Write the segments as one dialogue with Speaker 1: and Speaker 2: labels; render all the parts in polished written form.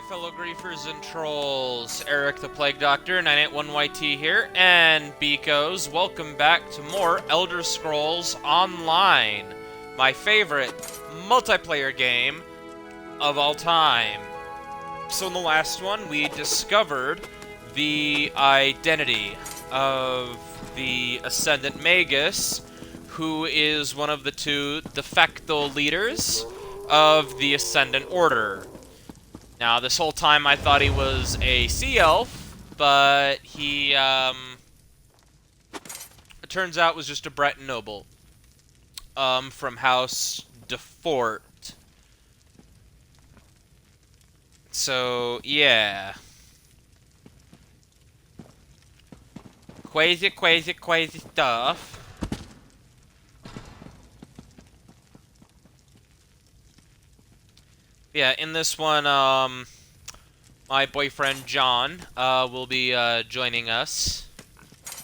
Speaker 1: fellow griefers and trolls. Eric the Plague Doctor, 981YT here, and beekos. Welcome back to more Elder Scrolls Online, my favorite multiplayer game of all time. So in the last one, we discovered the identity of the Ascendant Magus, who is one of the two de facto leaders of the Ascendant Order. Now, this whole time I thought he was a sea elf, but he, it turns out was just a Breton noble, from House de Fort. So, yeah. Crazy stuff. Yeah, in this one, my boyfriend John will be joining us,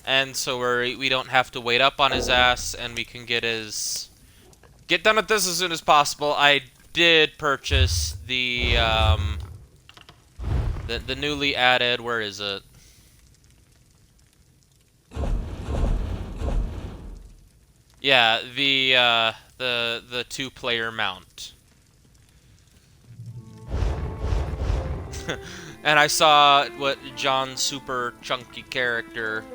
Speaker 1: and so we don't have to wait up on his ass, and we can get done with this as soon as possible. I did purchase the newly added, where is it? Yeah, the 2-player mount. And I saw what John's super chunky character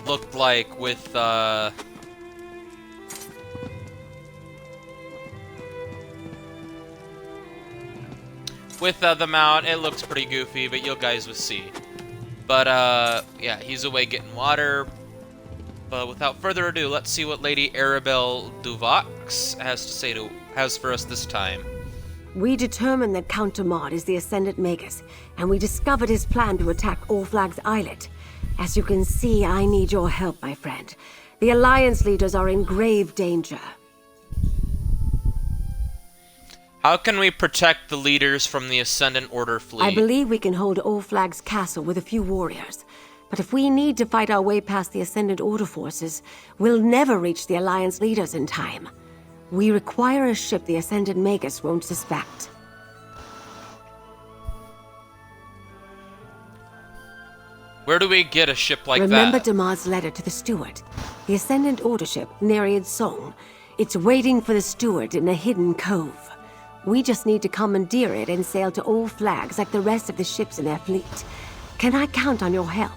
Speaker 1: looked like with the mount. It looks pretty goofy, but you guys will see. But yeah, he's away getting water. But without further ado, let's see what Lady Arabelle Duvox has for us this time.
Speaker 2: We determined that Count Demard is the Ascendant Magus, and we discovered his plan to attack All Flags Islet. As you can see, I need your help, my friend. The Alliance leaders are in grave danger.
Speaker 1: How can we protect the leaders from the Ascendant Order fleet?
Speaker 2: I believe we can hold All Flags Castle with a few warriors. But if we need to fight our way past the Ascendant Order forces, we'll never reach the Alliance leaders in time. We require a ship the Ascendant Magus won't suspect.
Speaker 1: Where do we get a ship like
Speaker 2: Remember
Speaker 1: that?
Speaker 2: Demard's letter to the steward. The Ascendant Order ship, Nereid's Song. It's waiting for the steward in a hidden cove. We just need to commandeer it and sail to All Flags like the rest of the ships in their fleet. Can I count on your help?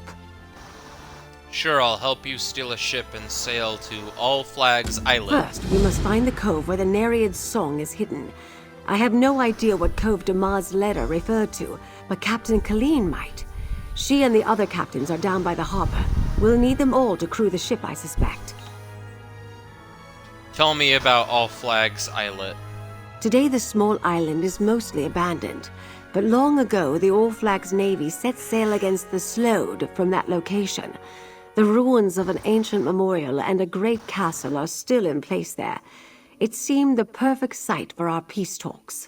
Speaker 1: Sure, I'll help you steal a ship and sail to All Flags Island.
Speaker 2: First, we must find the cove where the Nereid's Song is hidden. I have no idea what cove Demard's letter referred to, but Captain Colleen might. She and the other captains are down by the harbor. We'll need them all to crew the ship, I suspect.
Speaker 1: Tell me about All Flags Islet.
Speaker 2: Today the small island is mostly abandoned, but long ago the All Flags Navy set sail against the Slode from that location. The ruins of an ancient memorial and a great castle are still in place there. It seemed the perfect site for our peace talks.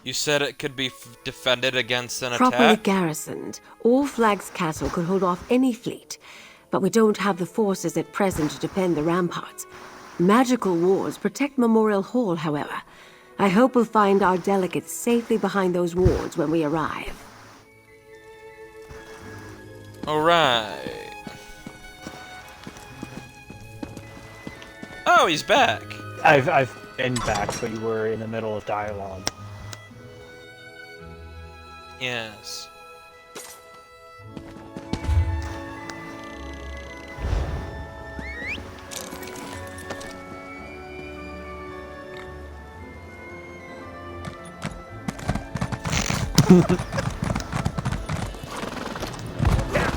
Speaker 1: You said it could be defended against an
Speaker 2: Properly
Speaker 1: attack?
Speaker 2: garrisoned, All Flags Castle could hold off any fleet, but we don't have the forces at present to defend the ramparts. Magical walls protect Memorial Hall, however. I hope we'll find our delegates safely behind those walls when we arrive.
Speaker 1: Alright. Oh, he's back.
Speaker 3: I've been back, but you were in the middle of dialogue.
Speaker 1: Yes.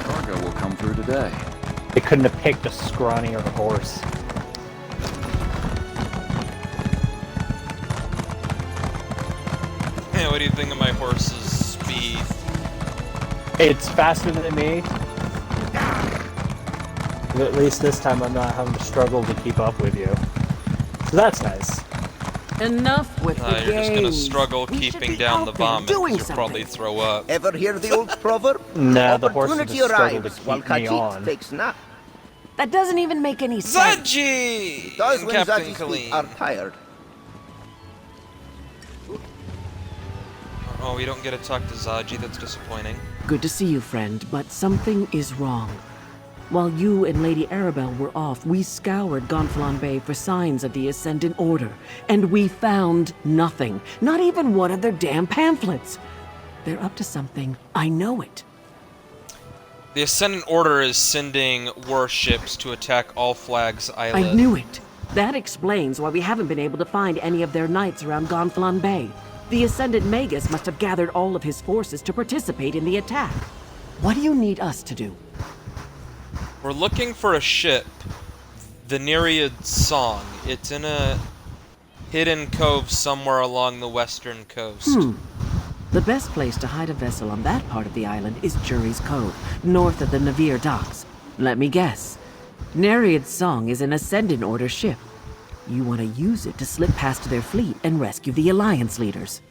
Speaker 4: Cargo will come through today.
Speaker 3: They couldn't have picked a scrawnier horse.
Speaker 1: Yeah, what do you think of my horse's speed?
Speaker 3: It's faster than me. But at least this time I'm not having to struggle to keep up with you. So that's nice.
Speaker 5: Enough with the
Speaker 1: You're just gonna
Speaker 5: games.
Speaker 1: struggle
Speaker 5: We should
Speaker 1: keeping
Speaker 5: be
Speaker 1: down
Speaker 5: out
Speaker 1: the
Speaker 5: there
Speaker 1: vomit.
Speaker 5: doing
Speaker 1: You'll probably
Speaker 5: something.
Speaker 1: throw up.
Speaker 6: Ever hear the old proverb?
Speaker 3: Nah, the horse
Speaker 6: Opportunity
Speaker 3: just struggled to
Speaker 6: arrives while
Speaker 3: keep me on.
Speaker 6: Khajiit takes nap.
Speaker 5: That doesn't even make any sense.
Speaker 1: Zadji!
Speaker 6: Does
Speaker 1: And
Speaker 6: when
Speaker 1: Captain
Speaker 6: Zadji's feet
Speaker 1: Colleen.
Speaker 6: are tired.
Speaker 1: Oh, we don't get to talk to Zaji. That's disappointing.
Speaker 5: Good to see you, friend, but something is wrong. While you and Lady Arabelle were off, we scoured Gonfalon Bay for signs of the Ascendant Order, and we found nothing. Not even one of their damn pamphlets. They're up to something. I know it.
Speaker 1: The Ascendant Order is sending warships to attack All Flags Island.
Speaker 5: I knew it. That explains why we haven't been able to find any of their knights around Gonfalon Bay. The Ascendant Magus must have gathered all of his forces to participate in the attack. What do you need us to do?
Speaker 1: We're looking for a ship, the Nereid Song. It's in a hidden cove somewhere along the western coast.
Speaker 5: The best place to hide a vessel on that part of the island is Jury's Cove, north of the Navir docks. Let me guess. Nereid's Song is an Ascendant Order ship. You want to use it to slip past their fleet and rescue the Alliance leaders.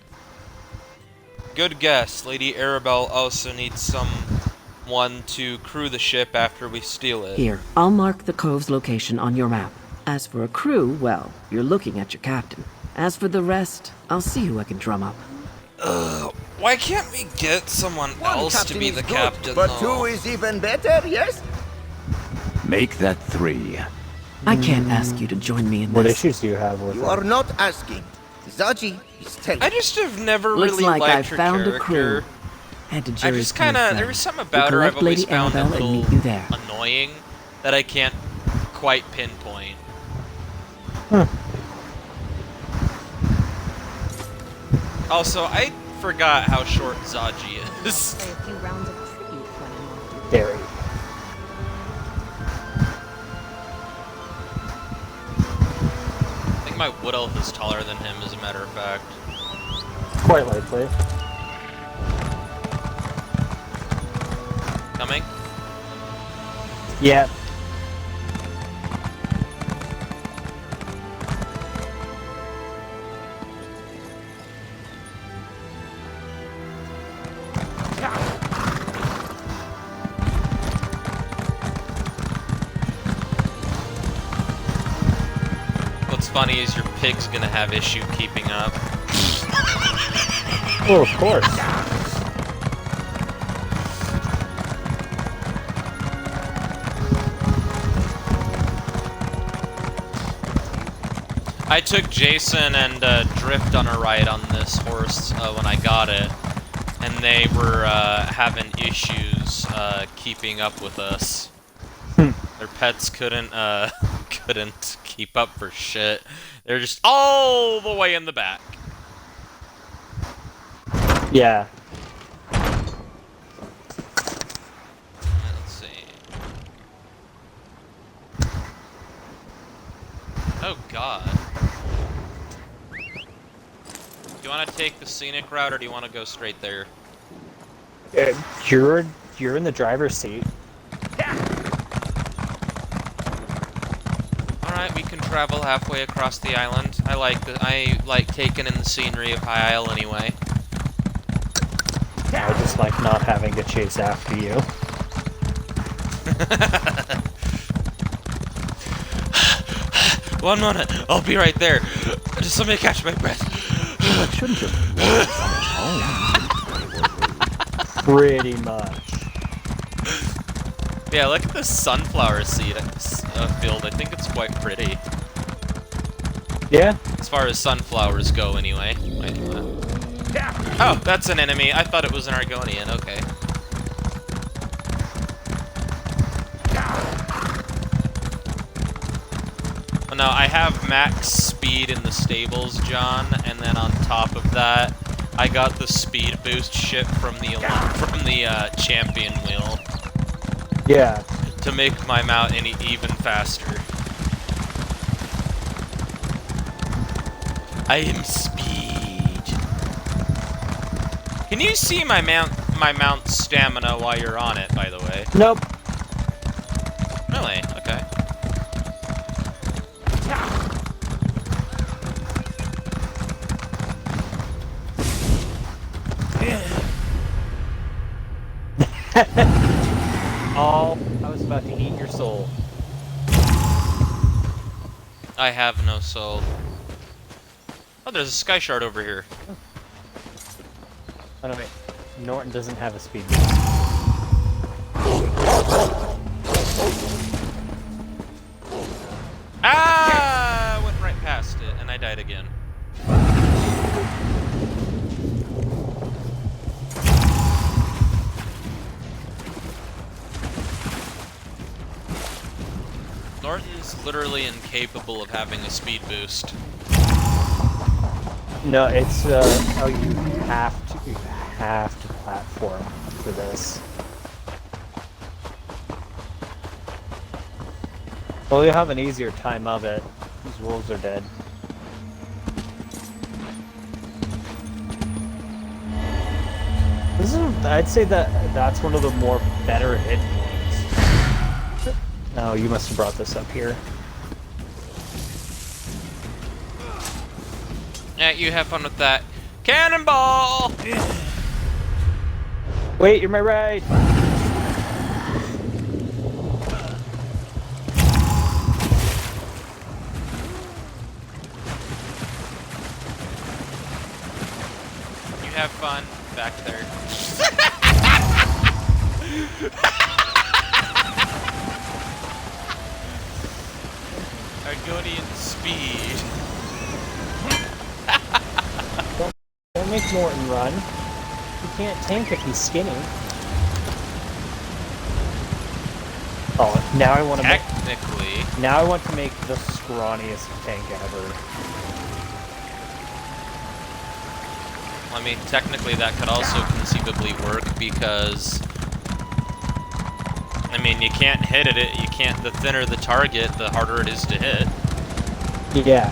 Speaker 1: Good guess. Lady Arabelle also needs someone to crew the ship after we steal it.
Speaker 5: Here, I'll mark the cove's location on your map. As for a crew, well, you're looking at your captain. As for the rest, I'll see who I can drum up.
Speaker 1: Why can't we get someone else to be the captain,
Speaker 6: but
Speaker 1: though?
Speaker 6: 2 is even better, yes?
Speaker 4: Make that 3.
Speaker 5: I can't ask you to join me in
Speaker 3: What
Speaker 5: this.
Speaker 3: issues do you have with
Speaker 6: You
Speaker 3: it?
Speaker 6: are not asking. Zaji is telling.
Speaker 1: I just have never
Speaker 5: Looks
Speaker 1: really
Speaker 5: like
Speaker 1: liked
Speaker 5: I've
Speaker 1: her
Speaker 5: found
Speaker 1: character.
Speaker 5: a crew. Head to
Speaker 1: I
Speaker 5: Jury's
Speaker 1: just
Speaker 5: Cove,
Speaker 1: kind of,
Speaker 5: then.
Speaker 1: there was something
Speaker 5: We'll
Speaker 1: about her I've
Speaker 5: collect
Speaker 1: always
Speaker 5: Lady
Speaker 1: found a
Speaker 5: Arabelle and meet you there.
Speaker 1: little annoying that I can't quite pinpoint. Also, I forgot how short Zaji is.
Speaker 2: Play a few rounds of tribute when I'm off.
Speaker 3: Dairy.
Speaker 1: I think my Wood Elf is taller than him, as a matter of fact.
Speaker 3: Quite likely.
Speaker 1: Coming?
Speaker 3: Yeah.
Speaker 1: What's funny is your pig's gonna have issue keeping up.
Speaker 3: Oh, of course.
Speaker 1: I took Jason and Drift on a ride on this horse when I got it, and they were having issues keeping up with us. Their pets couldn't couldn't keep up for shit. They're just all the way in the back.
Speaker 3: Yeah.
Speaker 1: Let's see. Oh god. Do you want to take the scenic route, or do you want to go straight there?
Speaker 3: You're in the driver's seat.
Speaker 1: Alright, we can travel halfway across the island. I like taking in the scenery of High Isle anyway.
Speaker 3: I just like not having to chase after you.
Speaker 1: One moment, I'll be right there. Just let me catch my breath.
Speaker 4: Shouldn't you?
Speaker 3: Pretty much.
Speaker 1: Yeah, look at this sunflower seed field. I think it's quite pretty.
Speaker 3: Yeah.
Speaker 1: As far as sunflowers go, anyway. Wait, oh, that's an enemy. I thought it was an Argonian. Okay. Well, no, I have max speed in the stables, John, and then on top of that, I got the speed boost ship from the champion wheel
Speaker 3: Yeah.
Speaker 1: to make my mount even faster. I am speed. Can you see my mount's stamina while you're on it, by the way?
Speaker 3: Nope.
Speaker 1: Really? Okay.
Speaker 3: Oh, I was about to eat your soul.
Speaker 1: I have no soul. Oh, there's a sky shard over here.
Speaker 3: Oh no, wait. Norton doesn't have a speed.
Speaker 1: Ah! Went right past it, and I died again. Norton's literally incapable of having a speed boost.
Speaker 3: No, it's oh, you have to platform for this. Well, you'll have an easier time of it. These wolves are dead. This is, I'd say that's one of the more better hit ones. No, you must have brought this up here.
Speaker 1: Yeah, you have fun with that. Cannonball!
Speaker 3: Wait, you're my right!
Speaker 1: You have fun back there. Argonian speed.
Speaker 3: Don't make Norton run. He can't tank if he's skinny. Oh, now I want to
Speaker 1: Technically.
Speaker 3: now I want to make the scrawniest tank ever.
Speaker 1: I mean, technically that could also conceivably work because, I mean, you can't hit it. You can't. The thinner the target, the harder it is to hit.
Speaker 3: Yeah.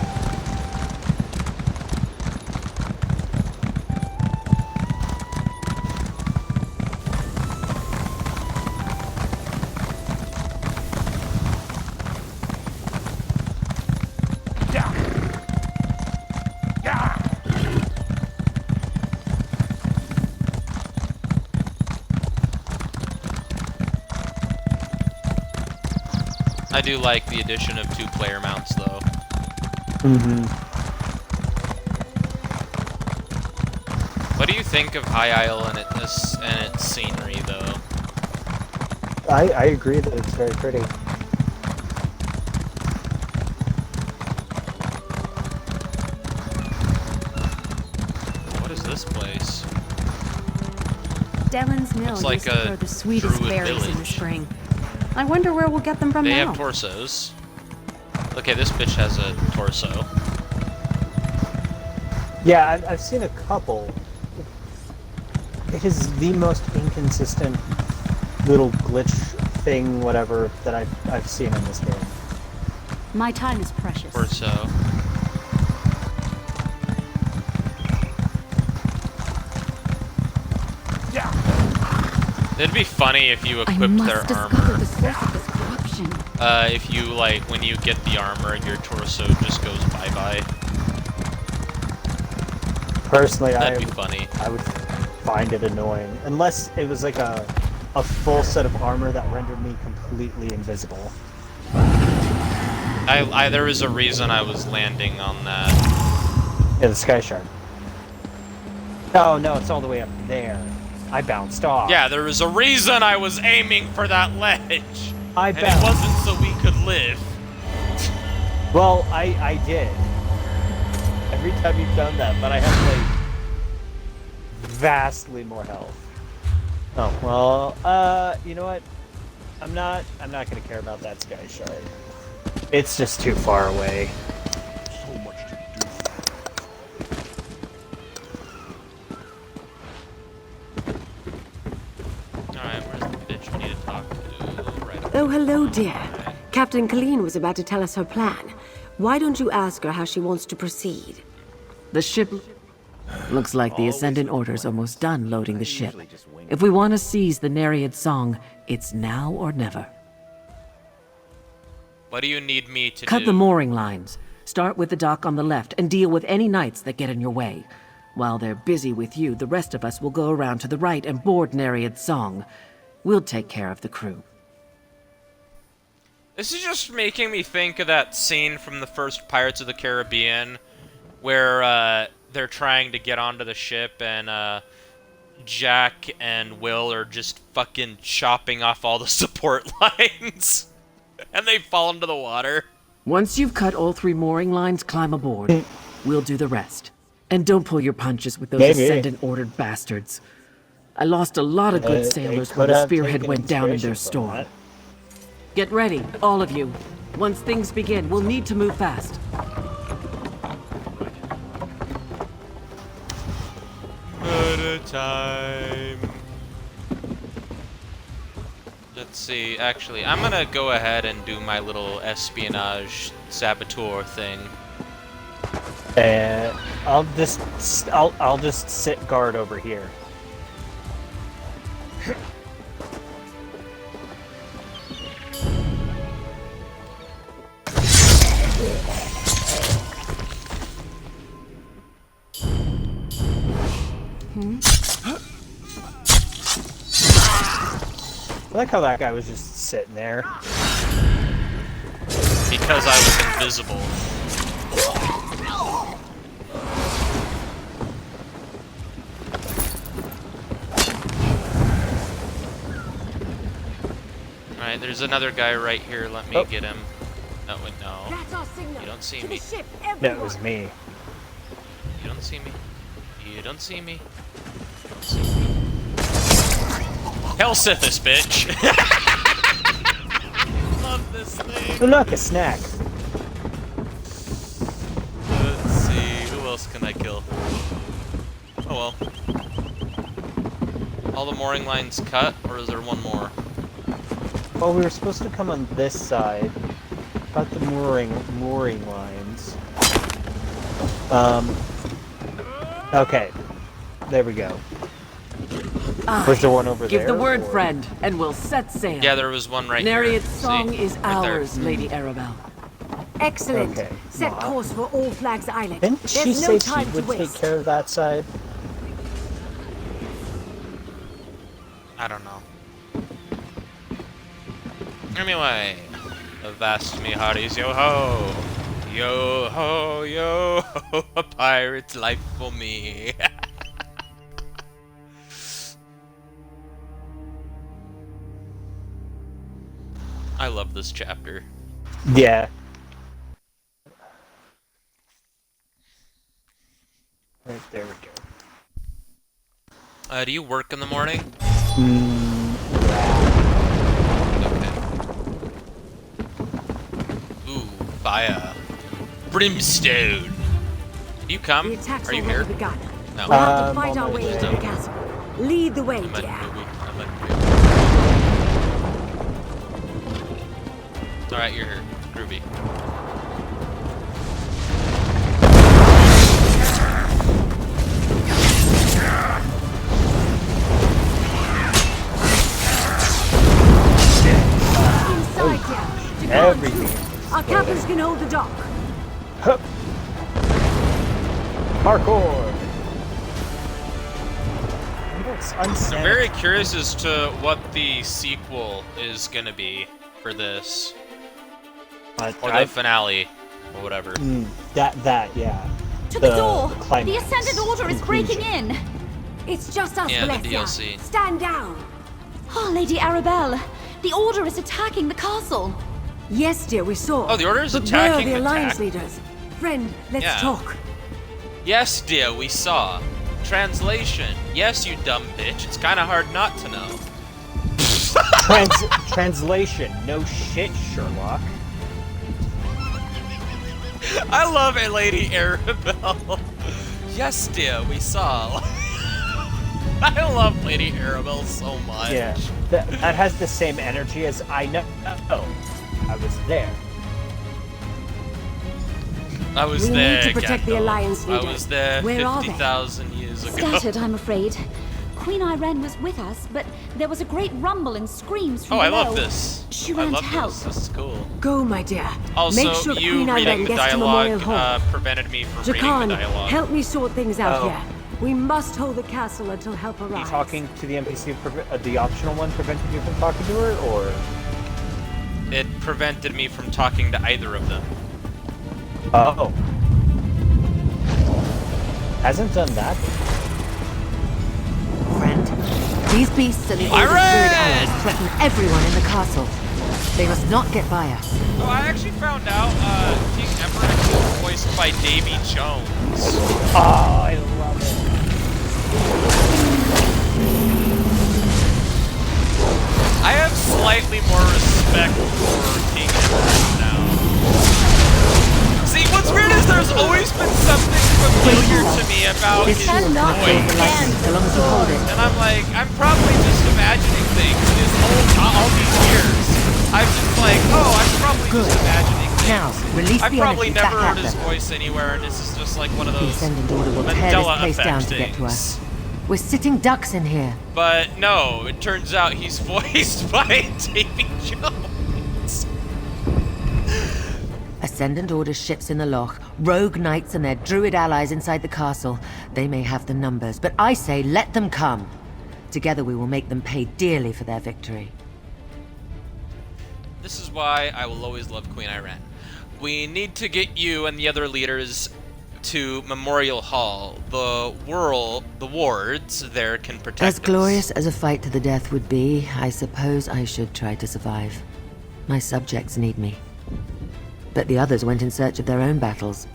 Speaker 1: I do like the addition of 2-player mounts, though.
Speaker 3: Mm-hmm.
Speaker 1: What do you think of High Isle and its scenery, though?
Speaker 3: I agree that it's very pretty.
Speaker 1: What is this place?
Speaker 7: Devlin's Mill
Speaker 1: Looks like
Speaker 7: used to
Speaker 1: a
Speaker 7: grow the sweetest
Speaker 1: druid
Speaker 7: berries in the
Speaker 1: village.
Speaker 7: spring. I wonder where we'll get them from
Speaker 1: They
Speaker 7: now.
Speaker 1: have torsos. Okay, this bitch has a torso.
Speaker 3: Yeah, I've seen a couple. It is the most inconsistent little glitch thing, whatever, that I've seen in this game.
Speaker 7: My time is precious.
Speaker 1: Torso. It'd be funny if you
Speaker 7: I
Speaker 1: equipped
Speaker 7: must
Speaker 1: their
Speaker 7: discover
Speaker 1: armor.
Speaker 7: the source of this corruption.
Speaker 1: If you, like, when you get the armor, your torso just goes bye-bye.
Speaker 3: Personally,
Speaker 1: That'd be funny.
Speaker 3: I would find it annoying. Unless it was like a full set of armor that rendered me completely invisible.
Speaker 1: There was a reason I was landing on that.
Speaker 3: Yeah, the Sky Shard. Oh, no, it's all the way up there. I bounced off.
Speaker 1: Yeah, there was a reason I was aiming for that ledge.
Speaker 3: I
Speaker 1: And
Speaker 3: bounced.
Speaker 1: it wasn't so we could live.
Speaker 3: Well, I did. Every time you've done that, but I have, like, vastly more health. Oh, well, you know what? I'm not gonna care about that Sky Shard. It's just too far away.
Speaker 4: So much to
Speaker 1: Alright, where's the bitch we need to talk to? Right up
Speaker 2: Oh, hello, dear.
Speaker 1: there.
Speaker 2: Captain Colleen was about to tell us her plan. Why don't you ask her how she wants to proceed?
Speaker 5: The ship... Looks like the Ascendant Order's almost done loading the ship. If we want to seize the Nereid Song, it's now or never.
Speaker 1: What do you need me to
Speaker 5: Cut
Speaker 1: do?
Speaker 5: the mooring lines. Start with the dock on the left and deal with any knights that get in your way. While they're busy with you, the rest of us will go around to the right and board Nereid's Song. We'll take care of the crew.
Speaker 1: This is just making me think of that scene from the first Pirates of the Caribbean where they're trying to get onto the ship and Jack and Will are just fucking chopping off all the support lines. And they fall into the water.
Speaker 5: Once you've cut all 3 mooring lines, climb aboard. We'll do the rest. And don't pull your punches with those
Speaker 3: Maybe.
Speaker 5: Ascendant Ordered bastards. I lost a lot of good
Speaker 3: They
Speaker 5: sailors
Speaker 3: could
Speaker 5: when the
Speaker 3: have
Speaker 5: spearhead
Speaker 3: taken
Speaker 5: went down in their
Speaker 3: inspiration from
Speaker 5: storm.
Speaker 3: that.
Speaker 5: Get ready, all of you. Once things begin, we'll need to move fast.
Speaker 1: At a time. Let's see, actually, I'm gonna go ahead and do my little espionage saboteur thing.
Speaker 3: I'll just sit guard over here. I like how that guy was just sitting there.
Speaker 1: Because I was invisible. Alright, there's another guy right here. Let me get him. Oh, wait, no.
Speaker 2: That's our signal.
Speaker 1: You don't see
Speaker 2: To
Speaker 1: me.
Speaker 2: the ship,
Speaker 3: No,
Speaker 2: everyone.
Speaker 3: it was me.
Speaker 1: You don't see me. You don't see me. You don't see me. Hell Sithis, bitch! Love this thing.
Speaker 3: Oh, look, a snack.
Speaker 1: Let's see, who else can I kill? Oh well. All the mooring lines cut, or is there one more?
Speaker 3: Well, we were supposed to come on this side. Got the mooring lines. Okay. There we go. Was there one over
Speaker 5: Give
Speaker 3: there?
Speaker 5: the word,
Speaker 3: or-
Speaker 5: friend, and we'll set sail.
Speaker 1: Yeah, there was one right here.
Speaker 5: Nereid's
Speaker 1: See?
Speaker 5: song is
Speaker 1: Right there.
Speaker 5: ours, Lady Arabelle.
Speaker 2: Excellent.
Speaker 3: Okay.
Speaker 2: Set course for All Flags Island.
Speaker 3: Didn't she
Speaker 2: There's
Speaker 3: say
Speaker 2: no
Speaker 3: she
Speaker 2: time to
Speaker 3: would take
Speaker 2: waste.
Speaker 3: care of that side?
Speaker 1: I don't know. Anyway, avast me hearties, yo ho! Yo ho, yo ho, a pirate's life for me. I love this chapter.
Speaker 3: Yeah. Right, there we go.
Speaker 1: Do you work in the morning? Okay. Ooh, fire. Brimstone. You come?
Speaker 2: The attack's
Speaker 1: Are you
Speaker 2: already
Speaker 1: here?
Speaker 2: begun.
Speaker 1: No.
Speaker 2: We'll have to
Speaker 3: I'm
Speaker 2: fight
Speaker 3: on
Speaker 2: our
Speaker 3: my
Speaker 2: way
Speaker 3: way.
Speaker 2: into the castle. Lead the way,
Speaker 1: I'm at
Speaker 2: dear.
Speaker 1: movie. I'm at movie. Alright, you're here. Groovy.
Speaker 2: Inside, dear. To go on
Speaker 3: Everything.
Speaker 2: through. Our captains can hold the dock.
Speaker 3: Hup. Parkour. It's
Speaker 1: I'm
Speaker 3: unsanitary.
Speaker 1: very curious as to what the sequel is gonna be for this. Or the finale. Or whatever.
Speaker 3: Yeah.
Speaker 7: To the door!
Speaker 3: the climax,
Speaker 7: The Ascendant Order is breaking in!
Speaker 2: It's just us,
Speaker 1: Yeah, the
Speaker 2: Valencia.
Speaker 1: DLC.
Speaker 2: Stand down.
Speaker 7: Oh, Lady Arabelle, the Order is attacking the castle!
Speaker 2: Yes, dear, we saw.
Speaker 1: Oh, the Order is
Speaker 2: but
Speaker 1: attacking
Speaker 2: where are the
Speaker 1: the
Speaker 2: Alliance
Speaker 1: attack?
Speaker 2: leaders? Friend, let's
Speaker 1: Yeah.
Speaker 2: talk.
Speaker 1: Yes, dear, we saw. Translation. Yes, you dumb bitch. It's kinda hard not to know.
Speaker 3: Translation. No shit, Sherlock.
Speaker 1: I love a Lady Arabelle. Yes, dear, we saw. I love Lady Arabelle so much.
Speaker 3: Yeah. That has the same energy as I know. Oh, I was there.
Speaker 1: I was
Speaker 2: We need
Speaker 1: there,
Speaker 2: to protect the
Speaker 1: Gandalf.
Speaker 2: Alliance
Speaker 1: I
Speaker 2: leaders.
Speaker 1: was there
Speaker 2: Where are they?
Speaker 1: 50,000 years ago.
Speaker 7: Scattered, I'm afraid. Queen Irene was with us, but there was a great rumble and screams from
Speaker 1: Oh, I
Speaker 7: below.
Speaker 1: love this.
Speaker 7: She
Speaker 1: I
Speaker 7: ran
Speaker 1: love
Speaker 7: to help.
Speaker 1: this. This is cool.
Speaker 2: Go, my dear.
Speaker 1: Also,
Speaker 2: Make sure that
Speaker 1: you
Speaker 2: Queen
Speaker 1: reading
Speaker 2: Irene
Speaker 1: the
Speaker 2: gets to Memorial
Speaker 1: dialogue
Speaker 2: Hall.
Speaker 1: prevented me from reading the
Speaker 2: Jakan,
Speaker 1: dialogue.
Speaker 2: help me sort things out
Speaker 3: Oh.
Speaker 2: here. We must hold the castle until help
Speaker 3: Are you
Speaker 2: arrives.
Speaker 3: talking to the NPC, the optional one, prevented you from talking to her, or?
Speaker 1: It prevented me from talking to either of them.
Speaker 3: Oh. Hasn't done that.
Speaker 2: Friend, These beasts and the Order's druid allies threaten everyone in the castle. They must not get by us.
Speaker 1: Oh, I actually found out King Emmerich is voiced by Davy Jones.
Speaker 3: Oh, I love it.
Speaker 1: I have slightly more respect for King Emmerich now. See, what's weird is there's always been something familiar to me about his voice. And I'm like, I'm probably just imagining things all these years. I'm just like, oh, I'm probably just imagining things.
Speaker 2: Now, release
Speaker 1: I've
Speaker 2: the
Speaker 1: probably
Speaker 2: energy
Speaker 1: never
Speaker 2: back
Speaker 1: heard
Speaker 2: at
Speaker 1: his
Speaker 2: them.
Speaker 1: voice anywhere, and this is just like one of
Speaker 2: The
Speaker 1: those
Speaker 2: Ascendant Order will tear this
Speaker 1: Mandela
Speaker 2: place down
Speaker 1: effect
Speaker 2: to get to us.
Speaker 1: things.
Speaker 2: We're sitting ducks in here.
Speaker 1: But no, it turns out he's voiced by Davy Jones.
Speaker 2: Ascendant Order ships in the loch, rogue knights and their druid allies inside the castle. They may have the numbers, but I say let them come. Together we will make them pay dearly for their victory.
Speaker 1: This is why I will always love Queen Irene. We need to get you and the other leaders to Memorial Hall. The wards there can protect us.
Speaker 2: As glorious as a fight to the death would be, I suppose I should try to survive. My subjects need me. But the others went in search of their own battles.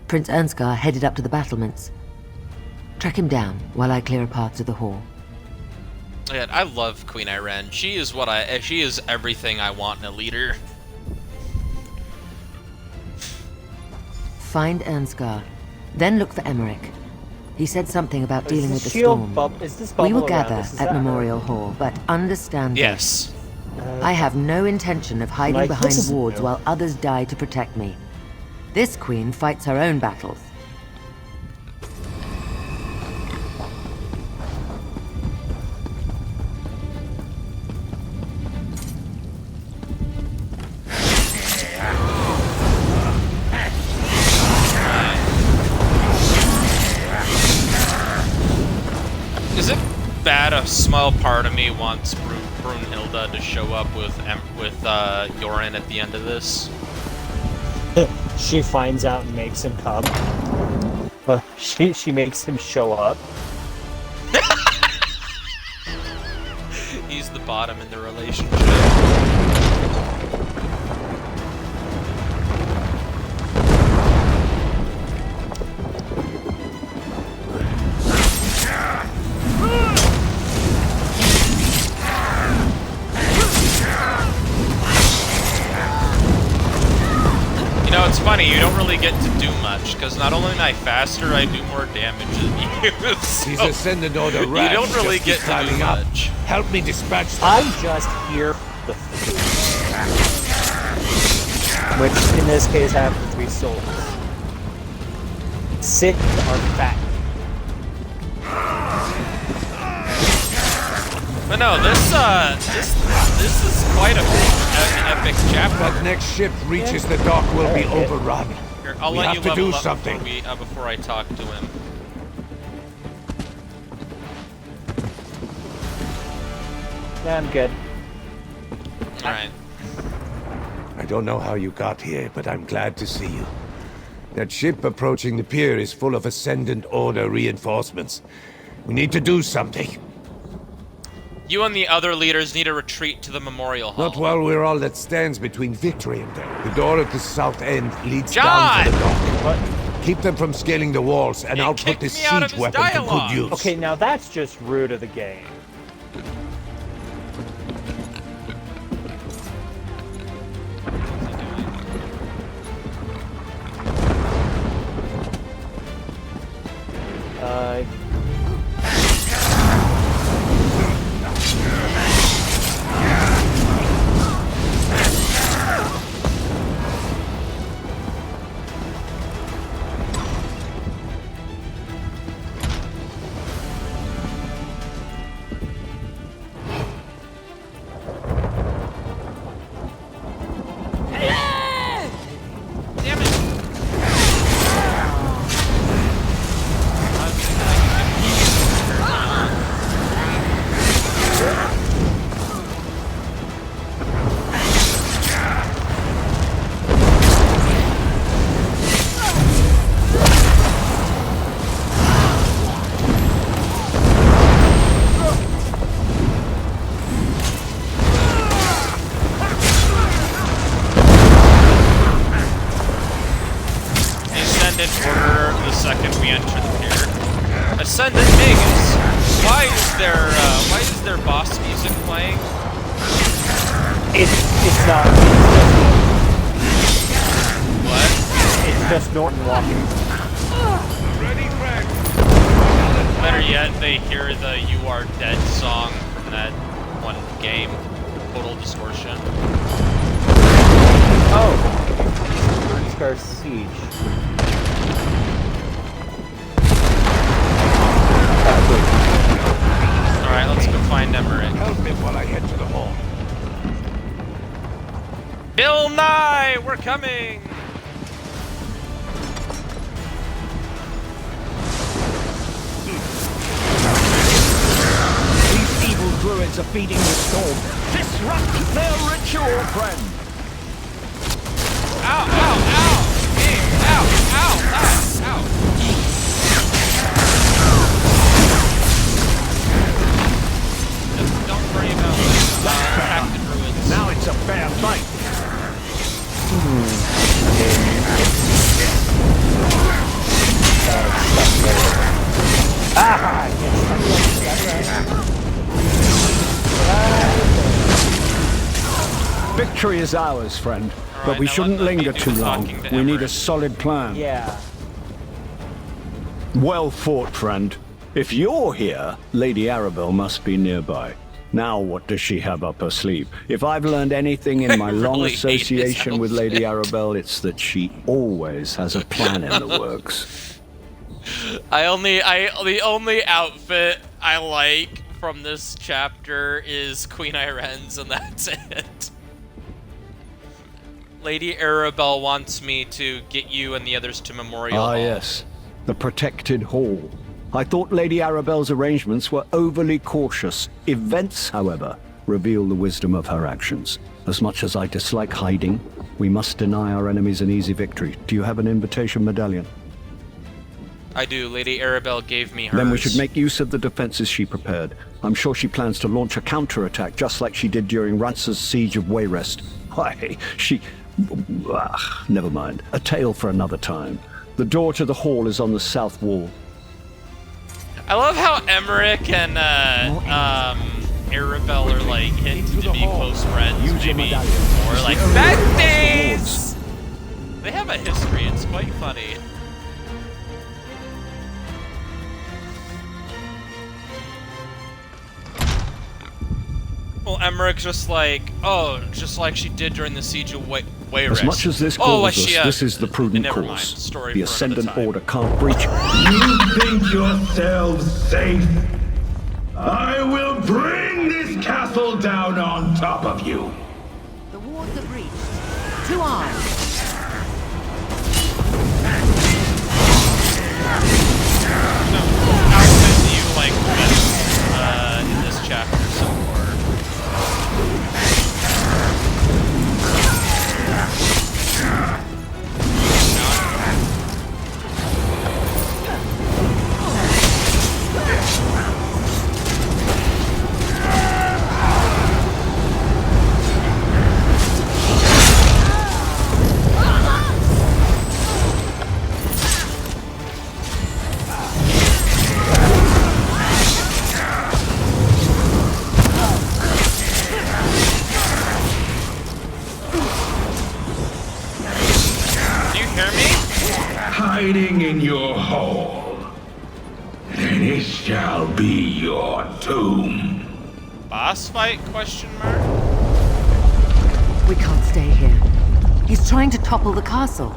Speaker 2: Prince Ernskar headed up to the battlements. Track him down while I clear a path to the hall.
Speaker 1: Yeah, I love Queen Irene. She is she is everything I want in a leader.
Speaker 2: Find Ernskar, then look for Emmerich. He said something about dealing with the
Speaker 3: shield
Speaker 2: storm.
Speaker 3: Is this
Speaker 2: We will
Speaker 3: bubble around
Speaker 2: gather
Speaker 3: this? Is
Speaker 2: at
Speaker 3: that
Speaker 2: Memorial Hall, but understand this.
Speaker 1: Yes.
Speaker 2: I have no intention of hiding
Speaker 3: Like,
Speaker 2: behind
Speaker 3: this is
Speaker 2: wards
Speaker 3: new.
Speaker 2: while others die to protect me. This queen fights her own battles.
Speaker 1: Is it bad a small part of me wants Brunhilde to show up with Yoren at the end of this?
Speaker 3: She finds out and makes him come. She makes him show up.
Speaker 1: He's the bottom in the relationship. You know, it's funny, you don't really get to do much, because not only am I faster, I do more damage than you.
Speaker 4: These
Speaker 1: So,
Speaker 4: Ascendant Order
Speaker 1: you
Speaker 4: rats
Speaker 1: don't really
Speaker 4: just
Speaker 1: get
Speaker 4: keep
Speaker 1: to do
Speaker 4: climbing up.
Speaker 1: much.
Speaker 4: Help me dispatch them.
Speaker 3: I'm just here for the food. Which, in this case, have 3 souls. 6 are fat.
Speaker 1: But no, this is quite an epic chapter.
Speaker 4: That next ship reaches the dock will be overrun.
Speaker 1: Here, I'll
Speaker 4: We
Speaker 1: let
Speaker 4: have
Speaker 1: you
Speaker 4: to
Speaker 1: level
Speaker 4: do
Speaker 1: up
Speaker 4: something.
Speaker 1: before I talk to him.
Speaker 3: Yeah, I'm good.
Speaker 1: Alright.
Speaker 4: I don't know how you got here, but I'm glad to see you. That ship approaching the pier is full of Ascendant Order reinforcements. We need to do something.
Speaker 1: You and the other leaders need to retreat to the Memorial Hall.
Speaker 4: Not while we're all that stands between victory and death. The door at the south end leads
Speaker 1: John!
Speaker 4: down to the dock.
Speaker 3: What?
Speaker 4: Keep them from scaling the walls, and
Speaker 1: He
Speaker 4: I'll put
Speaker 1: kicked
Speaker 4: this
Speaker 1: me out of
Speaker 4: siege
Speaker 1: his
Speaker 4: weapon to
Speaker 1: dialogue.
Speaker 4: good use.
Speaker 3: Okay, now that's just rude of the game. Uh...
Speaker 1: Ascendant Order the second we enter the pier. Ascendant Magus. Why is their boss music playing?
Speaker 3: It's not.
Speaker 1: What?
Speaker 3: It's just Norton walking.
Speaker 1: Better yet, they hear the "You Are Dead" song from that one game, Total Distortion.
Speaker 3: Oh, Burnscar Siege.
Speaker 1: All right, let's go find Emmerich.
Speaker 4: Help me while I head to the hall.
Speaker 1: Bill Nye, we're coming.
Speaker 8: These evil druids are feeding the storm. Disrupt their ritual, friend!
Speaker 1: Ow, ow, ow! Hey, ow, ow, ow, ow! Don't worry about attack the druids.
Speaker 8: Now it's a fair fight. Victory is ours, friend.
Speaker 1: All
Speaker 8: But
Speaker 1: right,
Speaker 8: we
Speaker 1: now
Speaker 8: shouldn't
Speaker 1: let me
Speaker 8: linger
Speaker 1: do
Speaker 8: too
Speaker 1: the
Speaker 8: long.
Speaker 1: talking to
Speaker 8: We need a
Speaker 1: Emmerich.
Speaker 8: solid plan.
Speaker 3: Yeah.
Speaker 8: Well fought, friend. If you're here, Lady Arabelle must be nearby. Now what does she have up her sleeve? If I've learned anything in
Speaker 1: I
Speaker 8: my long
Speaker 1: really hate this
Speaker 8: association with Lady
Speaker 1: outfit.
Speaker 8: Arabelle, it's that she always has a plan in the works.
Speaker 1: The only outfit I like from this chapter is Queen Iren's, and that's it. Lady Arabelle wants me to get you and the others to Memorial
Speaker 8: Ah,
Speaker 1: Hall.
Speaker 8: yes. The protected hall. I thought Lady Arabelle's arrangements were overly cautious. Events, however, reveal the wisdom of her actions. As much as I dislike hiding, we must deny our enemies an easy victory. Do you have an invitation medallion?
Speaker 1: I do. Lady Arabelle gave me hers.
Speaker 8: Then we should make use of the defenses she prepared. I'm sure she plans to launch a counterattack just like she did during Rance's siege of Wayrest. Why, never mind. A tale for another time. The door to the hall is on the south wall.
Speaker 1: I love how Emmerich and Arabelle are like hinted to be close friends,
Speaker 8: Use your
Speaker 1: maybe
Speaker 8: medallion.
Speaker 1: more like besties. They have a history. It's quite funny. Well, Emmerich's just like, oh, just like she did during the siege of Wayrest.
Speaker 8: As much as this
Speaker 1: oh,
Speaker 8: galls us, this is the prudent
Speaker 1: never mind.
Speaker 8: course.
Speaker 1: Story
Speaker 8: The
Speaker 1: for another
Speaker 8: Ascendant
Speaker 1: time.
Speaker 8: Order can't breach.
Speaker 9: You think yourselves safe? I will bring this castle down on top of you.
Speaker 10: The wards are breached. To arms!
Speaker 1: Outfit do you like best in this chapter so far? Do you hear me?
Speaker 9: Hiding in your hole. And it shall be your tomb.
Speaker 1: Boss fight? Question mark.
Speaker 10: We can't stay here. He's trying to topple the castle.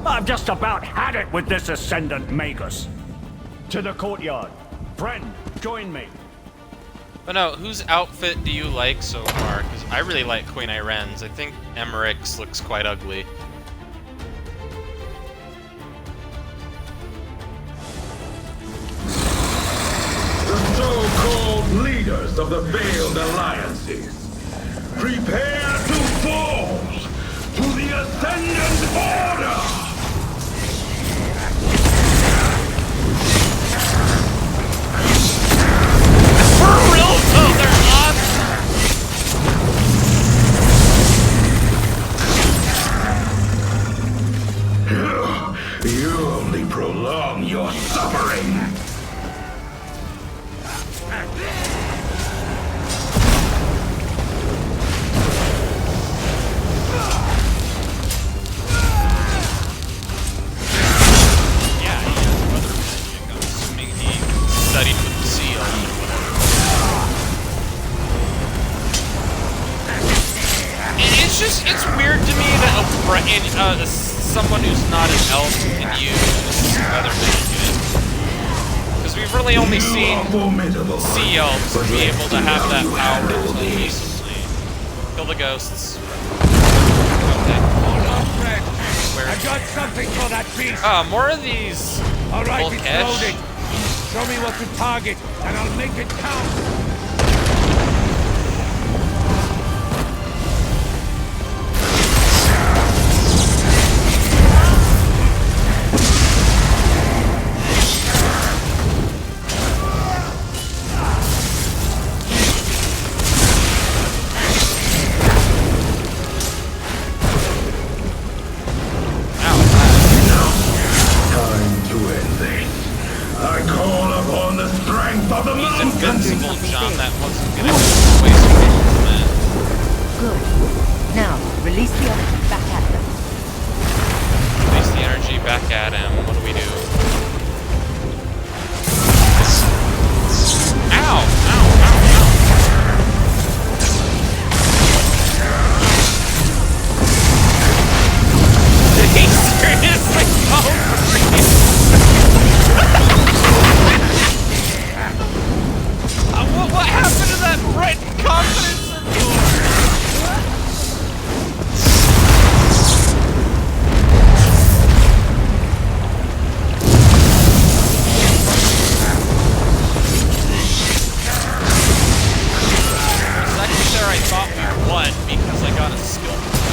Speaker 8: I've just about had it with this Ascendant Magus. To the courtyard. Friend, join me.
Speaker 1: But no, whose outfit do you like so far? Because I really like Queen Iren's. I think Emmerich's looks quite ugly.
Speaker 9: The so-called leaders of the veiled alliances. Prepare to fall to the Ascendant Order!
Speaker 1: For real though, they're awesome!
Speaker 9: You prolong your suffering.
Speaker 1: Yeah, he has other magic. I'm assuming he studied with the seal or whatever. And it's weird to me that someone who's not an elf can use other magic. Because we've really only seen sea elves be able to have that power until recently. Kill the ghosts. Okay. Where?
Speaker 4: I got something for that beast.
Speaker 1: More of these.
Speaker 4: All right, it's
Speaker 1: Volkesh.
Speaker 4: loaded. Show me what to target, and I'll make it count.
Speaker 1: Invincible, John. That wasn't gonna waste a minute.
Speaker 10: Good. Now, release the energy back at them.
Speaker 1: Release the energy back at him. What do we do? Ow! Ow! Ow! Ow! Did he seriously go green? What happened to that bright confidence of yours? Second there I thought we won because I got a skill point.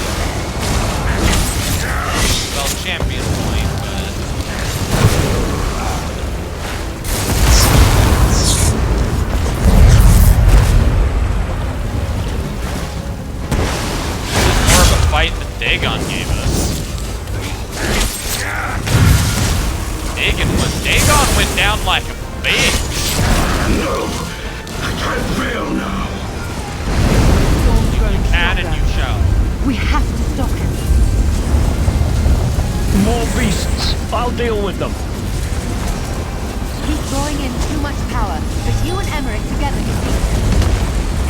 Speaker 1: Well, champion point, but... fight that Dagon gave us. Dagon went down like a bitch.
Speaker 9: No, I can't fail now.
Speaker 1: You can and you shall.
Speaker 10: We have to stop him.
Speaker 8: More beasts. I'll deal with them.
Speaker 10: He's drawing in too much power, but you and Emmerich together can beat him.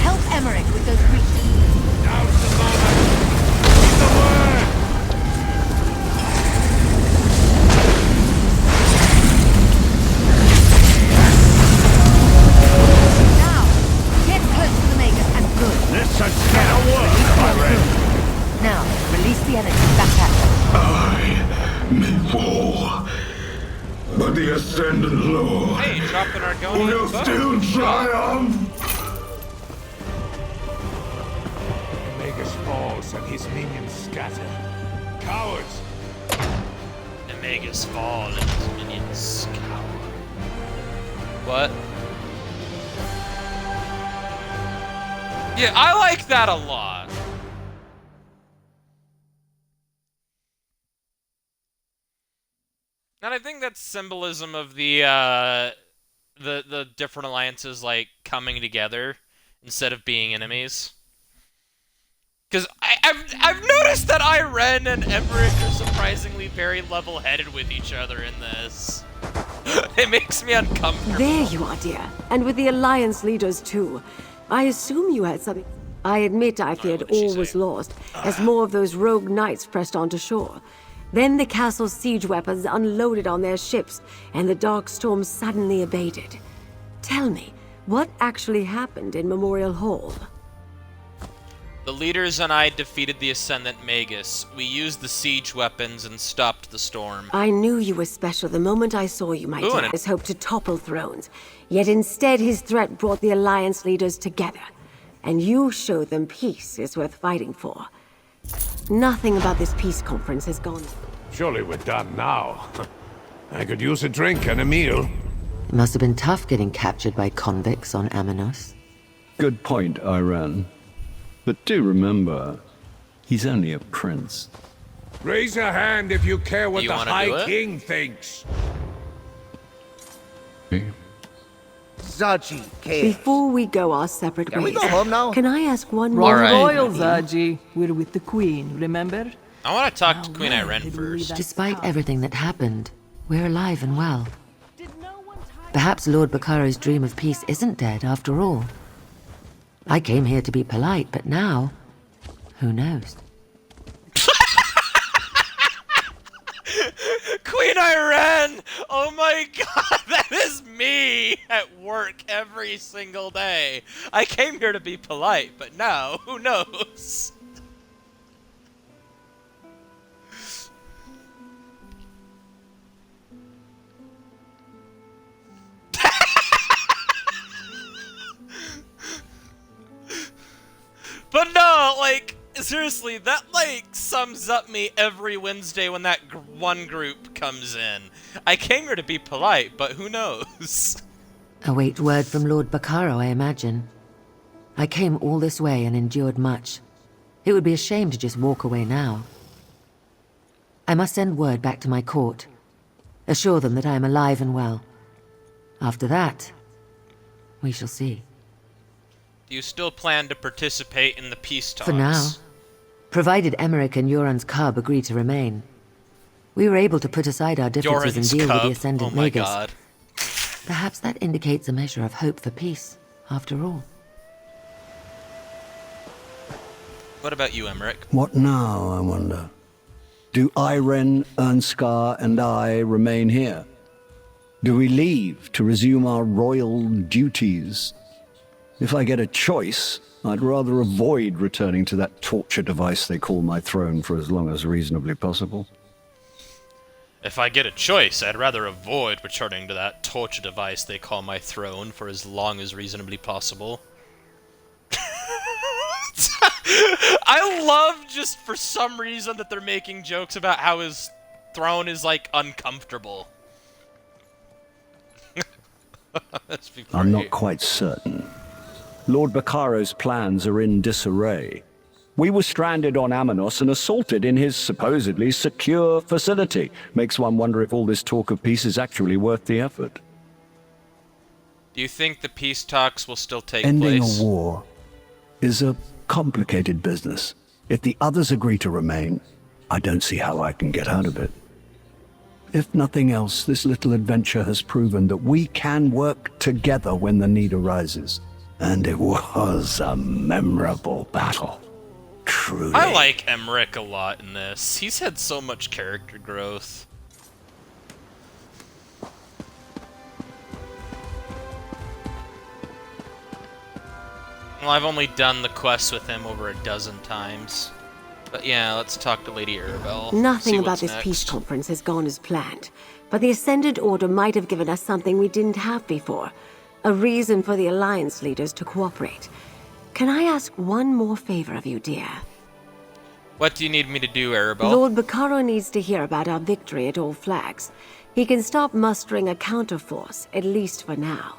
Speaker 10: Help Emmerich with those creatures.
Speaker 4: Now's the moment. The word!
Speaker 10: Now, get close to the Magus and good.
Speaker 4: This'll get a work, I read.
Speaker 10: Now, release the energy back at them.
Speaker 9: I may fall, but the Ascendant Lord
Speaker 1: Hey, dropping our going
Speaker 9: will still triumph.
Speaker 4: Magus falls and his minions scatter. Cowards!
Speaker 1: The Magus fall and his minions cower. What? Yeah, I like that a lot. And I think that's symbolism of the different alliances like coming together instead of being enemies. Because I've noticed that Irene and Emmerich are surprisingly very level-headed with each other in this. It makes me uncomfortable.
Speaker 2: There you are, dear. And with the Alliance leaders, too. I assume you had something... I admit I feared all was lost, as more of those rogue knights pressed onto shore. Then the castle's siege weapons unloaded on their ships, and the dark storm suddenly abated. Tell me, what actually happened in Memorial Hall?
Speaker 1: The leaders and I defeated the Ascendant Magus. We used the siege weapons and stopped the storm.
Speaker 2: I knew you were special the moment I saw you, my dear. His hope to topple thrones. Yet instead his threat brought the Alliance leaders together. And you showed them peace is worth fighting for. Nothing about this peace conference has gone.
Speaker 4: Surely we're done now. I could use a drink and a meal.
Speaker 10: Must have been tough getting captured by convicts on Amenos.
Speaker 8: Good point, Iran. But do remember, he's only a prince.
Speaker 4: Raise a hand if you care what
Speaker 1: You
Speaker 4: the
Speaker 1: wanna
Speaker 4: High
Speaker 1: do it?
Speaker 4: King thinks.
Speaker 6: Zaji cares.
Speaker 2: Before we go our separate
Speaker 6: Can
Speaker 2: ways,
Speaker 6: we go home now?
Speaker 2: can I ask one
Speaker 1: All
Speaker 2: more
Speaker 1: right.
Speaker 2: favor
Speaker 11: Royal
Speaker 2: of you?
Speaker 11: Zaji, we're with the Queen, remember?
Speaker 1: I want to talk to
Speaker 11: How
Speaker 1: Queen
Speaker 11: well
Speaker 1: Irene
Speaker 11: did we leave
Speaker 1: first.
Speaker 11: that
Speaker 5: Despite
Speaker 11: scar?
Speaker 5: everything that happened, we're alive and well. Perhaps Lord Bacaro's dream of peace isn't dead after all. I came here to be polite, but now, who knows?
Speaker 1: Queen Irene! Oh my god, that is me at work every single day. I came here to be polite, but now, who knows? But no, like, seriously, that, like, sums up me every Wednesday when that one group comes in. I came here to be polite, but who knows?
Speaker 5: Await word from Lord Bacaro, I imagine. I came all this way and endured much. It would be a shame to just walk away now. I must send word back to my court. Assure them that I am alive and well. After that, we shall see.
Speaker 1: Do you still plan to participate in the peace talks?
Speaker 5: For now. Provided Emmerich and Yoran's cub agree to remain. We were able to put aside our differences and
Speaker 1: Yoran's
Speaker 5: deal with
Speaker 1: cub.
Speaker 5: the Ascendant
Speaker 1: Oh my
Speaker 5: Magus.
Speaker 1: god.
Speaker 5: Perhaps that indicates a measure of hope for peace, after all.
Speaker 1: What about you, Emmerich?
Speaker 8: What now, I wonder? Do Irene, Ernskar, and I remain here? Do we leave to resume our royal duties? If I get a choice, I'd rather avoid returning to that torture device they call my throne for as long as reasonably possible.
Speaker 1: If I get a choice, I'd rather avoid returning to that torture device they call my throne for as long as reasonably possible. I love just for some reason that they're making jokes about how his throne is, like, uncomfortable.
Speaker 8: I'm not quite certain. Lord Bacaro's plans are in disarray. We were stranded on Amanos and assaulted in his supposedly secure facility. Makes one wonder if all this talk of peace is actually worth the effort.
Speaker 1: Do you think the peace talks will still take
Speaker 8: Ending
Speaker 1: place?
Speaker 8: a war is a complicated business. If the others agree to remain, I don't see how I can get out of it. If nothing else, this little adventure has proven that we can work together when the need arises. And it was a memorable battle. Truly.
Speaker 1: I like Emmerich a lot in this. He's had so much character growth. Well, I've only done the quest with him over a dozen times. But yeah, let's talk to Lady Arabelle.
Speaker 2: Nothing
Speaker 1: see
Speaker 2: about
Speaker 1: what's
Speaker 2: this
Speaker 1: next.
Speaker 2: peace conference has gone as planned, but the Ascendant Order might have given us something we didn't have before. A reason for the Alliance leaders to cooperate. Can I ask one more favor of you, dear?
Speaker 1: What do you need me to do, Arabelle?
Speaker 2: Lord Bacaro needs to hear about our victory at All Flags. He can stop mustering a counterforce, at least for now.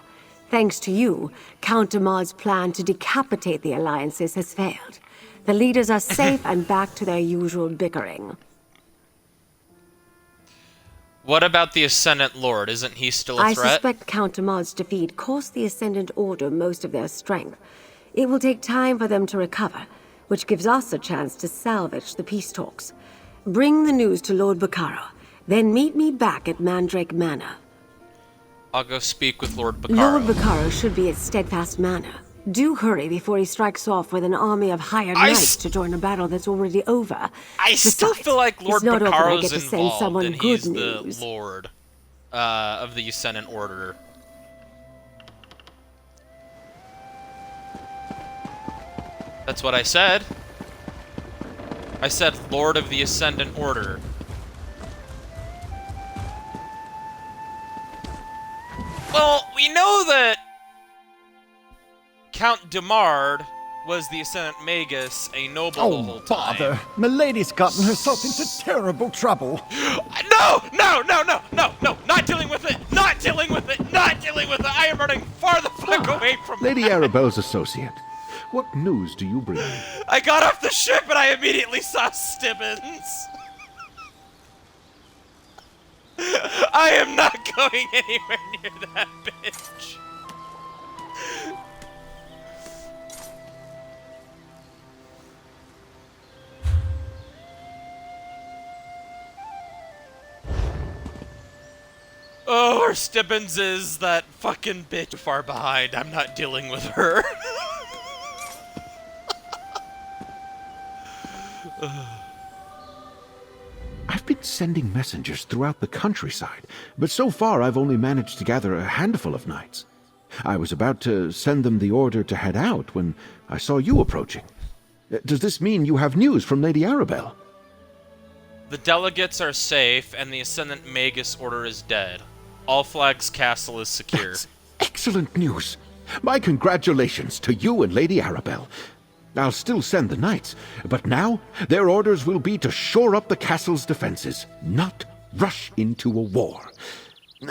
Speaker 2: Thanks to you, Count Demard's plan to decapitate the Alliances has failed. The leaders are safe and back to their usual bickering.
Speaker 1: What about the Ascendant Lord? Isn't he still a
Speaker 2: I
Speaker 1: threat?
Speaker 2: suspect Count Demard's defeat cost the Ascendant Order most of their strength. It will take time for them to recover, which gives us a chance to salvage the peace talks. Bring the news to Lord Bacaro, then meet me back at Mandrake Manor.
Speaker 1: I'll go speak with Lord Bacaro.
Speaker 2: Lord Bacaro should be at Steadfast Manor. Do hurry before he strikes off with an army of hired knights to join a battle that's already over.
Speaker 1: I still
Speaker 2: Besides,
Speaker 1: feel like Lord
Speaker 2: it's not often I
Speaker 1: Bacaro's
Speaker 2: get to send
Speaker 1: involved,
Speaker 2: someone
Speaker 1: and
Speaker 2: good
Speaker 1: he's
Speaker 2: news.
Speaker 1: the Lord of the Ascendant Order. That's what I said. I said Lord of the Ascendant Order. Well, we know that Count Demard was the Ascendant Magus, a noble the whole time.
Speaker 12: Bother! Milady's gotten herself into terrible trouble.
Speaker 1: No! No! No! No! No! No! Not dealing with it! Not dealing with it! Not dealing with it! I am running far the fuck away from
Speaker 13: Lady
Speaker 1: that.
Speaker 13: Arabelle's associate. What news do you bring?
Speaker 1: I got off the ship and I immediately saw Stibbins. I am not going anywhere near that bitch. Oh, our Stibbins is that fucking bitch far behind. I'm not dealing with her.
Speaker 13: I've been sending messengers throughout the countryside, but so far I've only managed to gather a handful of knights. I was about to send them the order to head out when I saw you approaching. Does this mean you have news from Lady Arabelle?
Speaker 1: The delegates are safe, and the Ascendant Magus order is dead. All Flags Castle is secure.
Speaker 13: That's excellent news. My congratulations to you and Lady Arabelle. I'll still send the knights, but now their orders will be to shore up the castle's defenses, not rush into a war.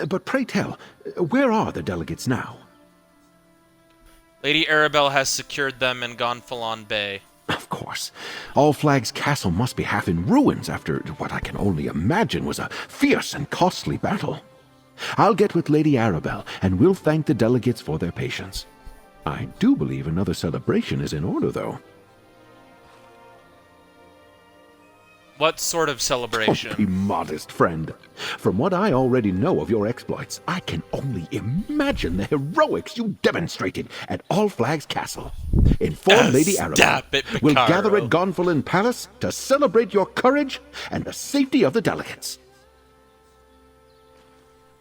Speaker 13: But pray tell, where are the delegates now?
Speaker 1: Lady Arabelle has secured them in Gonfalon Bay.
Speaker 13: Of course. All Flags Castle must be half in ruins after what I can only imagine was a fierce and costly battle. I'll get with Lady Arabelle, and we'll thank the delegates for their patience. I do believe another celebration is in order, though.
Speaker 1: What sort of celebration?
Speaker 13: Don't be modest, friend. From what I already know of your exploits, I can only imagine the heroics you demonstrated at All Flags Castle. Inform Lady Arabelle. We'll gather at Gonfalon Palace to celebrate your courage and the safety of the delegates.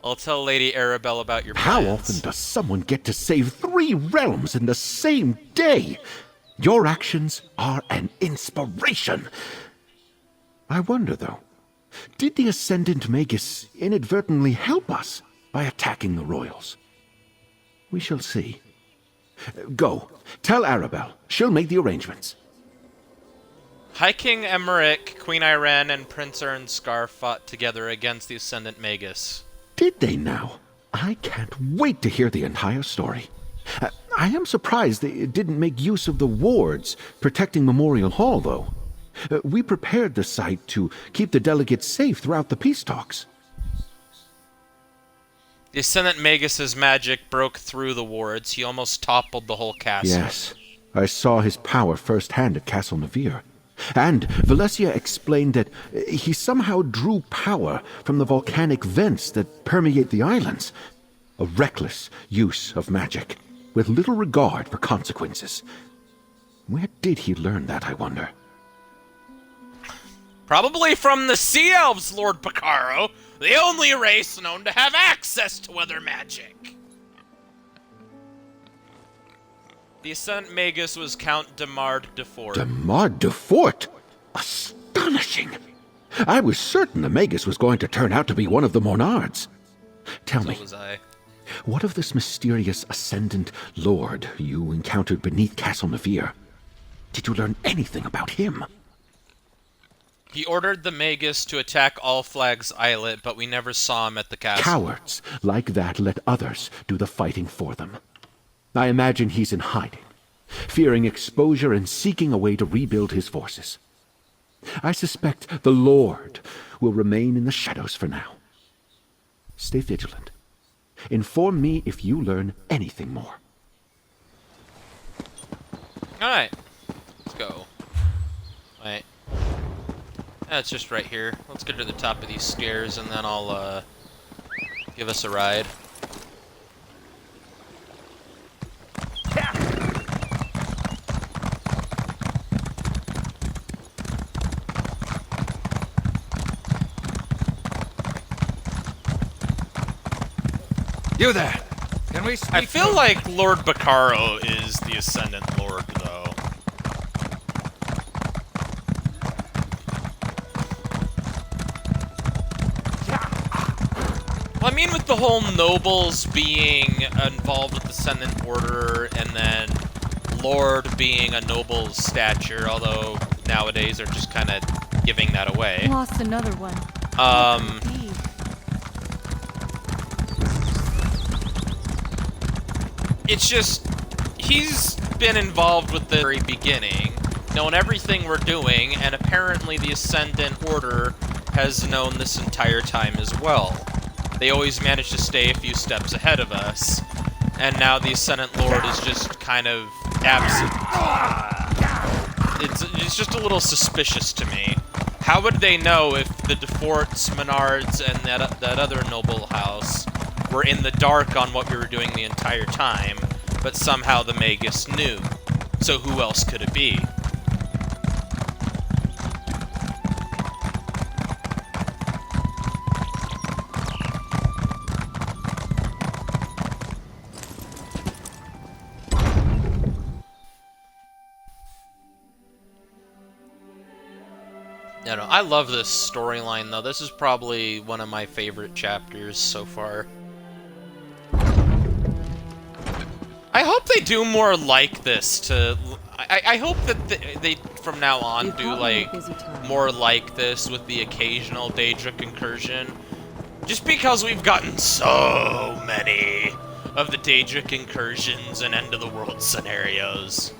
Speaker 1: I'll tell Lady Arabelle about your plans.
Speaker 13: How often does someone get to save 3 realms in the same day? Your actions are an inspiration. I wonder, though, did the Ascendant Magus inadvertently help us by attacking the royals? We shall see. Go, tell Arabelle. She'll make the arrangements.
Speaker 1: High King Emmerich, Queen Irene, and Prince Ernskar fought together against the Ascendant Magus.
Speaker 13: Did they now? I can't wait to hear the entire story. I am surprised they didn't make use of the wards protecting Memorial Hall, though. We prepared the site to keep the delegates safe throughout the peace talks.
Speaker 1: The Ascendant Magus's magic broke through the wards. He almost toppled the whole castle.
Speaker 13: Yes, I saw his power firsthand at Castle Navir. And Valencia explained that he somehow drew power from the volcanic vents that permeate the islands. A reckless use of magic, with little regard for consequences. Where did he learn that, I wonder?
Speaker 1: Probably from the Sea Elves, Lord Bacaro, the only race known to have access to weather magic. The Ascendant Magus was Count Demard de Fort.
Speaker 13: Demard de Fort? Astonishing! I was certain the Magus was going to turn out to be one of the Monards. Tell me,
Speaker 1: was I.
Speaker 13: What of this mysterious Ascendant Lord you encountered beneath Castle Navir? Did you learn anything about him?
Speaker 1: He ordered the Magus to attack All Flags Islet, but we never saw him at the castle.
Speaker 13: Cowards like that let others do the fighting for them. I imagine he's in hiding, fearing exposure and seeking a way to rebuild his forces. I suspect the Lord will remain in the shadows for now. Stay vigilant. Inform me if you learn anything more.
Speaker 1: Alright. Let's go. Wait. That's just right here. Let's get to the top of these stairs and then I'll, give us a ride.
Speaker 14: You there! Can we speak?
Speaker 1: I feel like Lord Bacaro is the Ascendant Lord, though. Well, I mean, with the whole nobles being involved with the Ascendant Order, and then Lord being a noble stature, although nowadays they're just kind of giving that away.
Speaker 10: Lost another one.
Speaker 1: It's just, he's been involved with the very beginning, known everything we're doing, and apparently the Ascendant Order has known this entire time as well. They always manage to stay a few steps ahead of us. And now the Ascendant Lord is just kind of absent. It's just a little suspicious to me. How would they know if the DeForts, Menards, and that other noble house were in the dark on what we were doing the entire time, but somehow the Magus knew? So who else could it be? I love this storyline, though. This is probably one of my favorite chapters so far. I hope they do more like this to... I hope that they from now on, do, like, more like this with the occasional Daedric incursion. Just because we've gotten so many of the Daedric incursions and end-of-the-world scenarios.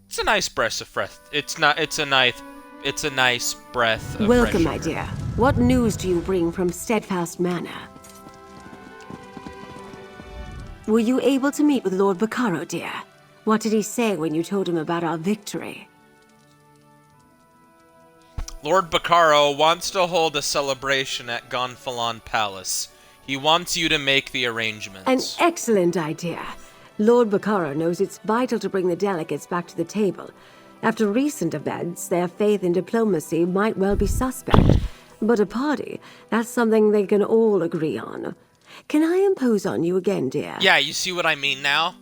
Speaker 1: It's a nice breath of fresh. It's a nice breath of
Speaker 2: Welcome,
Speaker 1: fresh
Speaker 2: my
Speaker 1: air.
Speaker 2: dear. What news do you bring from Steadfast Manor? Were you able to meet with Lord Bacaro, dear? What did he say when you told him about our victory?
Speaker 1: Lord Bacaro wants to hold a celebration at Gonfalon Palace. He wants you to make the arrangements.
Speaker 2: An excellent idea. Lord Bacaro knows it's vital to bring the delegates back to the table. After recent events, their faith in diplomacy might well be suspect. But a party, that's something they can all agree on. Can I impose on you again, dear?
Speaker 1: Yeah, you see what I mean now?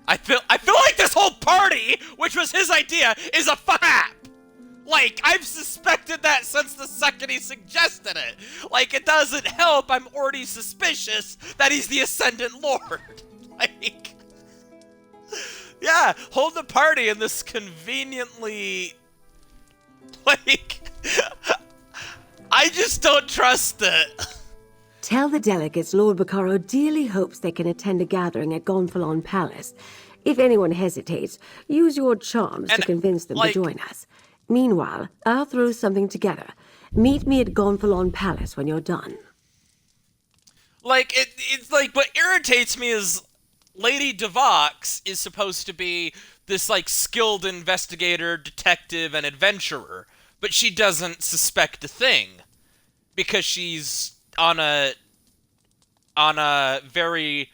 Speaker 1: I feel like this whole party, which was his idea, is a flap! Like, I've suspected that since the second he suggested it. Like, it doesn't help, I'm already suspicious that he's the Ascendant Lord. Like... Yeah, hold the party in this conveniently... Like... I just don't trust it.
Speaker 2: Tell the delegates Lord Bacaro dearly hopes they can attend a gathering at Gonfalon Palace. If anyone hesitates, use your charms to convince them to join us. Meanwhile, I'll throw something together. Meet me at Gonfalon Palace when you're done.
Speaker 1: Like, it's like, what irritates me is Lady Devox is supposed to be this, like, skilled investigator, detective, and adventurer, but she doesn't suspect a thing, because she's on a very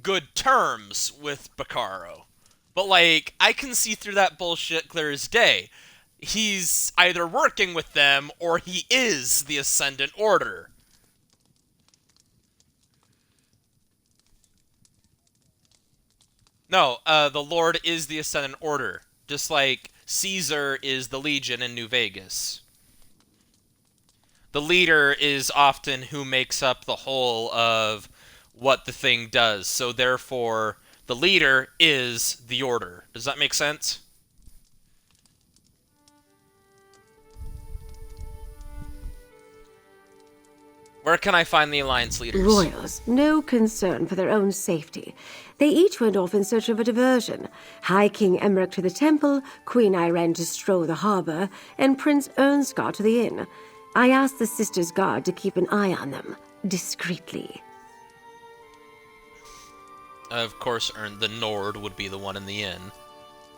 Speaker 1: good terms with Bacaro. But, like, I can see through that bullshit clear as day. He's either working with them, or he is the Ascendant Order. No, the Lord is the Ascendant Order. Just like Caesar is the Legion in New Vegas. The leader is often who makes up the whole of what the thing does. So therefore, the leader is the Order. Does that make sense? Where can I find the Alliance leaders?
Speaker 2: Royals, no concern for their own safety. They each went off in search of a diversion. High King Emmerich to the temple, Queen Irene to stroll the harbor, and Prince Ernscar to the inn. I asked the Sisters' Guard to keep an eye on them, discreetly.
Speaker 1: Of course, the Nord would be the one in the inn.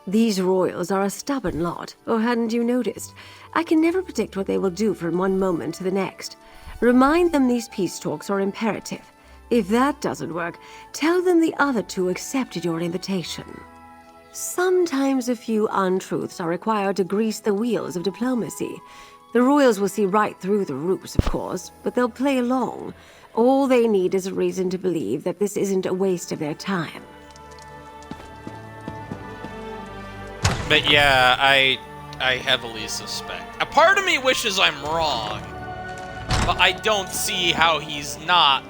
Speaker 2: These royals are a stubborn lot, or hadn't you noticed? I can never predict what they will do from one moment to the next. Remind them these peace talks are imperative. If that doesn't work, tell them the other two accepted your invitation. Sometimes a few untruths are required to grease the wheels of diplomacy. The royals will see right through the ruse, of course, but they'll play along. All they need is a reason to believe that this isn't a waste of their time.
Speaker 1: But yeah, I heavily suspect. A part of me wishes I'm wrong, but I don't see how he's not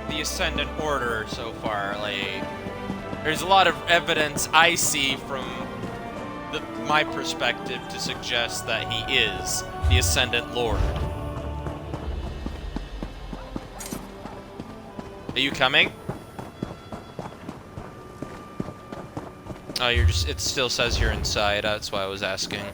Speaker 1: the Ascendant Order so far. Like, there's a lot of evidence I see from my perspective to suggest that he is the Ascendant Lord. Are you coming? Oh, you're just, it still says you're inside, that's why I was asking.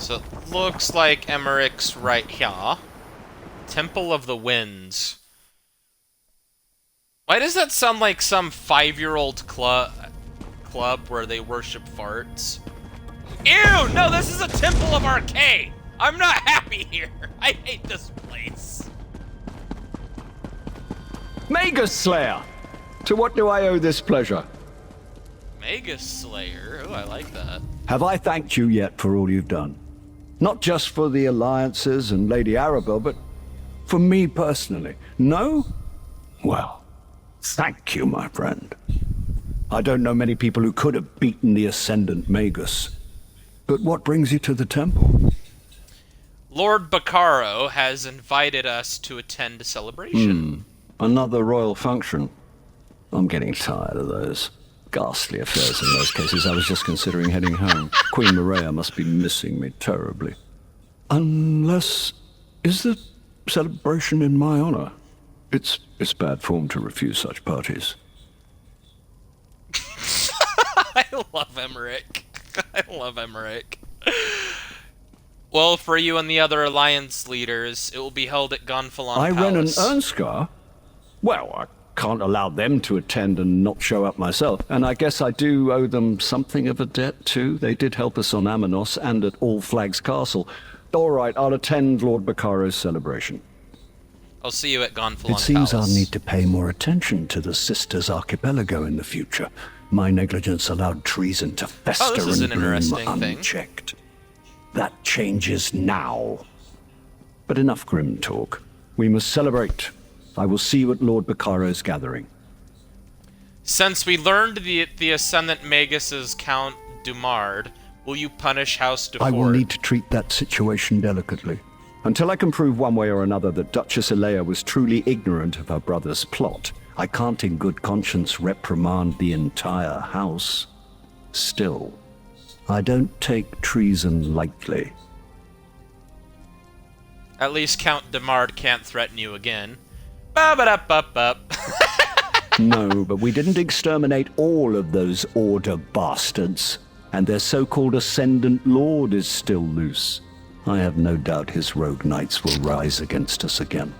Speaker 1: So it looks like Emmerich's right here. Temple of the Winds. Why does that sound like some 5-year-old club where they worship farts? Ew! No, this is a Temple of Arcade! I'm not happy here! I hate this place!
Speaker 8: Magus Slayer! To what do I owe this pleasure?
Speaker 1: Magus Slayer? Oh, I like that.
Speaker 8: Have I thanked you yet for all you've done? Not just for the alliances and Lady Arabelle, but for me personally. No? Well, thank you, my friend. I don't know many people who could have beaten the Ascendant Magus. But what brings you to the temple?
Speaker 1: Lord Bacaro has invited us to attend a celebration.
Speaker 8: Another royal function. I'm getting tired of those ghastly affairs in most cases. I was just considering heading home. Queen Maria must be missing me terribly. Unless... is the celebration in my honor? It's bad form to refuse such parties.
Speaker 1: I love Emmerich. I love Emmerich. Well, for you and the other Alliance leaders, it will be held at Gonfalon Palace.
Speaker 8: Iren and Ernskar? Well, I can't allow them to attend and not show up myself. And I guess I do owe them something of a debt, too. They did help us on Amanos and at All Flags Castle. All right, I'll attend Lord Bacaro's celebration.
Speaker 1: I'll see you at Gonfalon Palace.
Speaker 8: It seems I'll need to pay more attention to the Sisters Archipelago in the future. My negligence allowed treason to fester and bloom unchecked. That changes now. But enough grim talk. We must celebrate. I will see you at Lord Bacaro's gathering.
Speaker 1: Since we learned the Ascendant Magus' Count Demard, will you punish House DeFord?
Speaker 8: I will need to treat that situation delicately. Until I can prove one way or another that Duchess Alea was truly ignorant of her brother's plot, I can't in good conscience reprimand the entire house. Still, I don't take treason lightly.
Speaker 1: At least Count Demard can't threaten you again. Ba-ba-da-ba-ba.
Speaker 8: No, but we didn't exterminate all of those Order bastards. And their so-called Ascendant Lord is still loose. I have no doubt his rogue knights will rise against us again.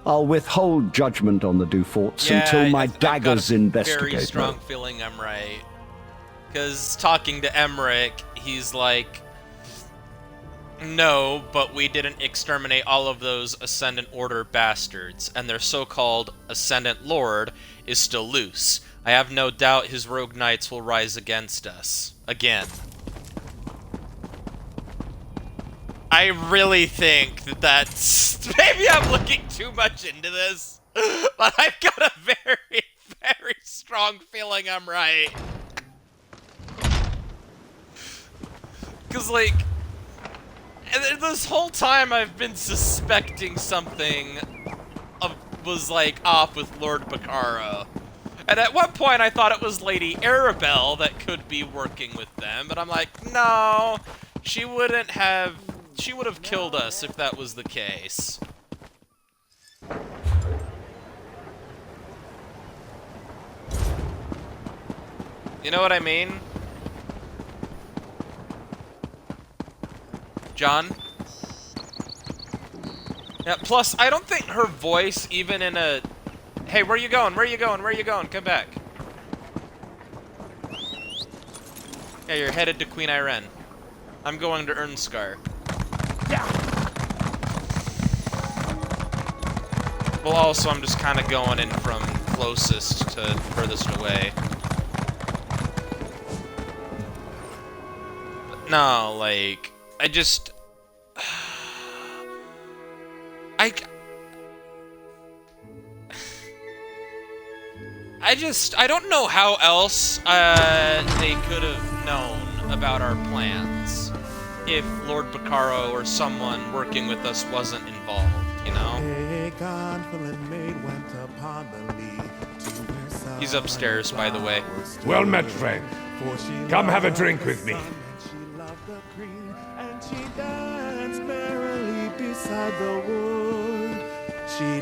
Speaker 8: I'll withhold judgment on the Duforts until my daggers investigate.
Speaker 1: I've got a very strong feeling I'm right. Because talking to Emmerich, he's like, no, but we didn't exterminate all of those Ascendant Order bastards, and their so-called Ascendant Lord is still loose. I have no doubt his rogue knights will rise against us. Again. I really think that that's... Maybe I'm looking too much into this, but I've got a very, very strong feeling I'm right. Because, like, this whole time I've been suspecting something was, like, off with Lord Bacaro. And at one point I thought it was Lady Arabelle that could be working with them, but I'm like, no, she wouldn't have... She would have killed us if that was the case. You know what I mean? John? Yeah, plus, I don't think her voice, even in a... Hey, where you going? Where you going? Where you going? Come back. Yeah, you're headed to Queen Irene. I'm going to Ernskar. Well, also, I'm just kind of going in from closest to furthest away. But no, like, I just... I don't know how else they could have known about our plans if Lord Bacaro or someone working with us wasn't involved, you know? He's upstairs, by the way.
Speaker 4: Well met, friend. Come have a drink with me.
Speaker 15: She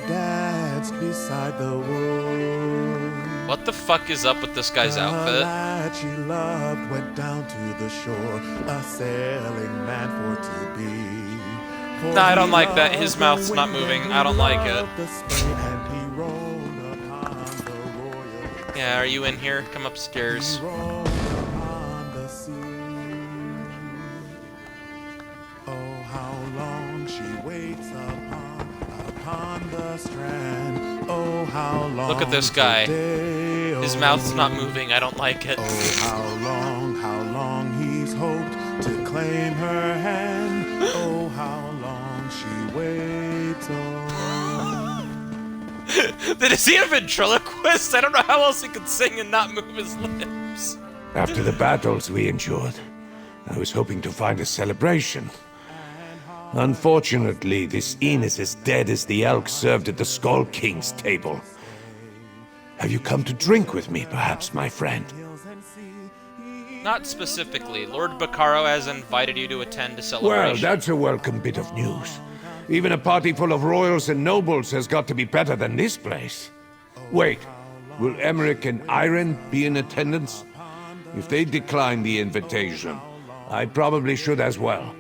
Speaker 15: danced beside the wood.
Speaker 1: What the fuck is up with this guy's outfit?
Speaker 15: Lad she loved went down to the shore, a sailing man for to be.
Speaker 1: Nah, I don't like that. His mouth's not moving. I don't like it. Yeah, are you in here? Come upstairs.
Speaker 15: Oh, how long she waits upon the strand. Oh, how long.
Speaker 1: Look at this guy. His mouth's not moving. I don't like it.
Speaker 15: Oh, how long he's hoped to claim her hand. Oh, how long she waits on.
Speaker 1: Is he a ventriloquist? I don't know how else he could sing and not move his lips.
Speaker 4: After the battles we endured, I was hoping to find a celebration. Unfortunately, this inn is as dead as the elk served at the Skull King's table. Have you come to drink with me, perhaps, my friend?
Speaker 1: Not specifically. Lord Bacaro has invited you to attend a
Speaker 4: Well,
Speaker 1: celebration.
Speaker 4: that's a welcome bit of news. Even a party full of royals and nobles has got to be better than this place. Wait, will Emmerich and Iron be in attendance? If they decline the invitation, I probably should as well.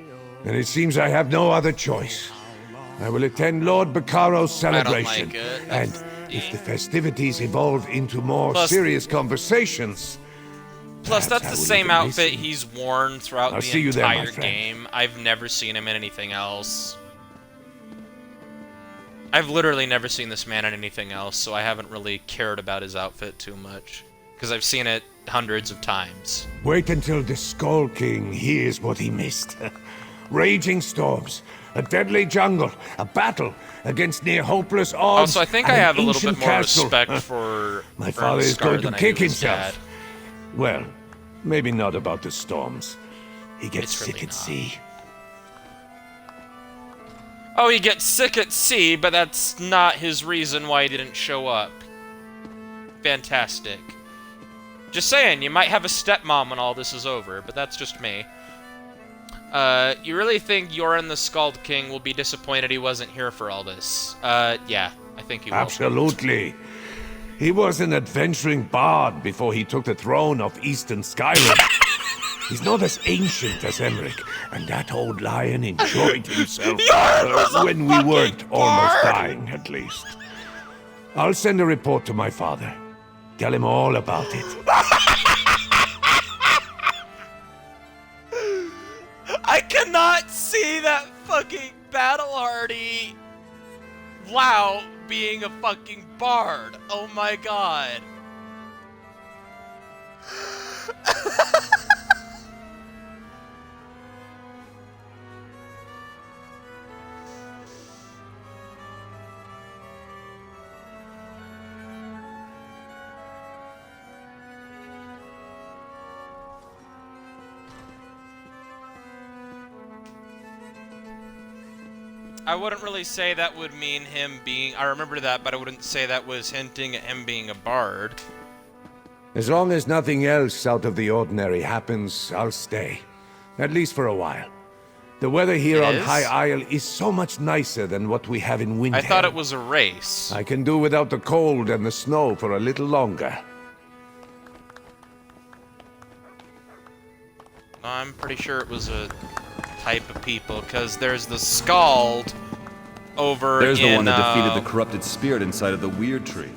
Speaker 4: And it seems I have no other choice. I will attend Lord Bacaro's celebration.
Speaker 1: I don't like it.
Speaker 4: And if the festivities evolve into more serious conversations...
Speaker 1: Plus, that's the same outfit he's worn throughout
Speaker 4: I'll
Speaker 1: the
Speaker 4: see you there, my
Speaker 1: entire
Speaker 4: friend.
Speaker 1: game. I've never seen him in anything else. I've literally never seen this man in anything else, so I haven't really cared about his outfit too much. Because I've seen it hundreds of times.
Speaker 4: Wait until the Skull King hears what he missed. Raging storms, a deadly jungle, a battle against near hopeless odds.
Speaker 1: Also, I think I
Speaker 4: and an
Speaker 1: have a little
Speaker 4: ancient
Speaker 1: bit more
Speaker 4: castle.
Speaker 1: respect for
Speaker 4: My father is
Speaker 1: Scar
Speaker 4: going to
Speaker 1: than I
Speaker 4: kick
Speaker 1: do his
Speaker 4: himself.
Speaker 1: dad.
Speaker 4: Well, maybe not about the storms. He gets
Speaker 1: It's
Speaker 4: sick
Speaker 1: really
Speaker 4: at sea.
Speaker 1: Oh, he gets sick at sea, but that's not his reason why he didn't show up. Fantastic. Just saying, you might have a stepmom when all this is over, but that's just me. You really think Yoren the Skald King will be disappointed he wasn't here for all this? Yeah, I think he will.
Speaker 4: Absolutely. He was an adventuring bard before he took the throne of Eastern Skyrim. He's not as ancient as Emmerich, and that old lion enjoyed himself when we weren't almost dying, at least. I'll send a report to my father. Tell him all about it.
Speaker 1: I cannot see that fucking battle-hardy Lao being a fucking bard. Oh my god. I wouldn't really say that would mean him being... I remember that, but I wouldn't say that was hinting at him being a bard.
Speaker 4: As long as nothing else out of the ordinary happens, I'll stay. At least for a while. The weather here on High Isle is so much nicer than what we have in Windhelm.
Speaker 1: I thought it was a race.
Speaker 4: I can do without the cold and the snow for a little longer.
Speaker 1: I'm pretty sure it was a type of people, because there's the Scald over
Speaker 16: There's
Speaker 1: in,
Speaker 16: the one that defeated the corrupted spirit inside of the weird tree.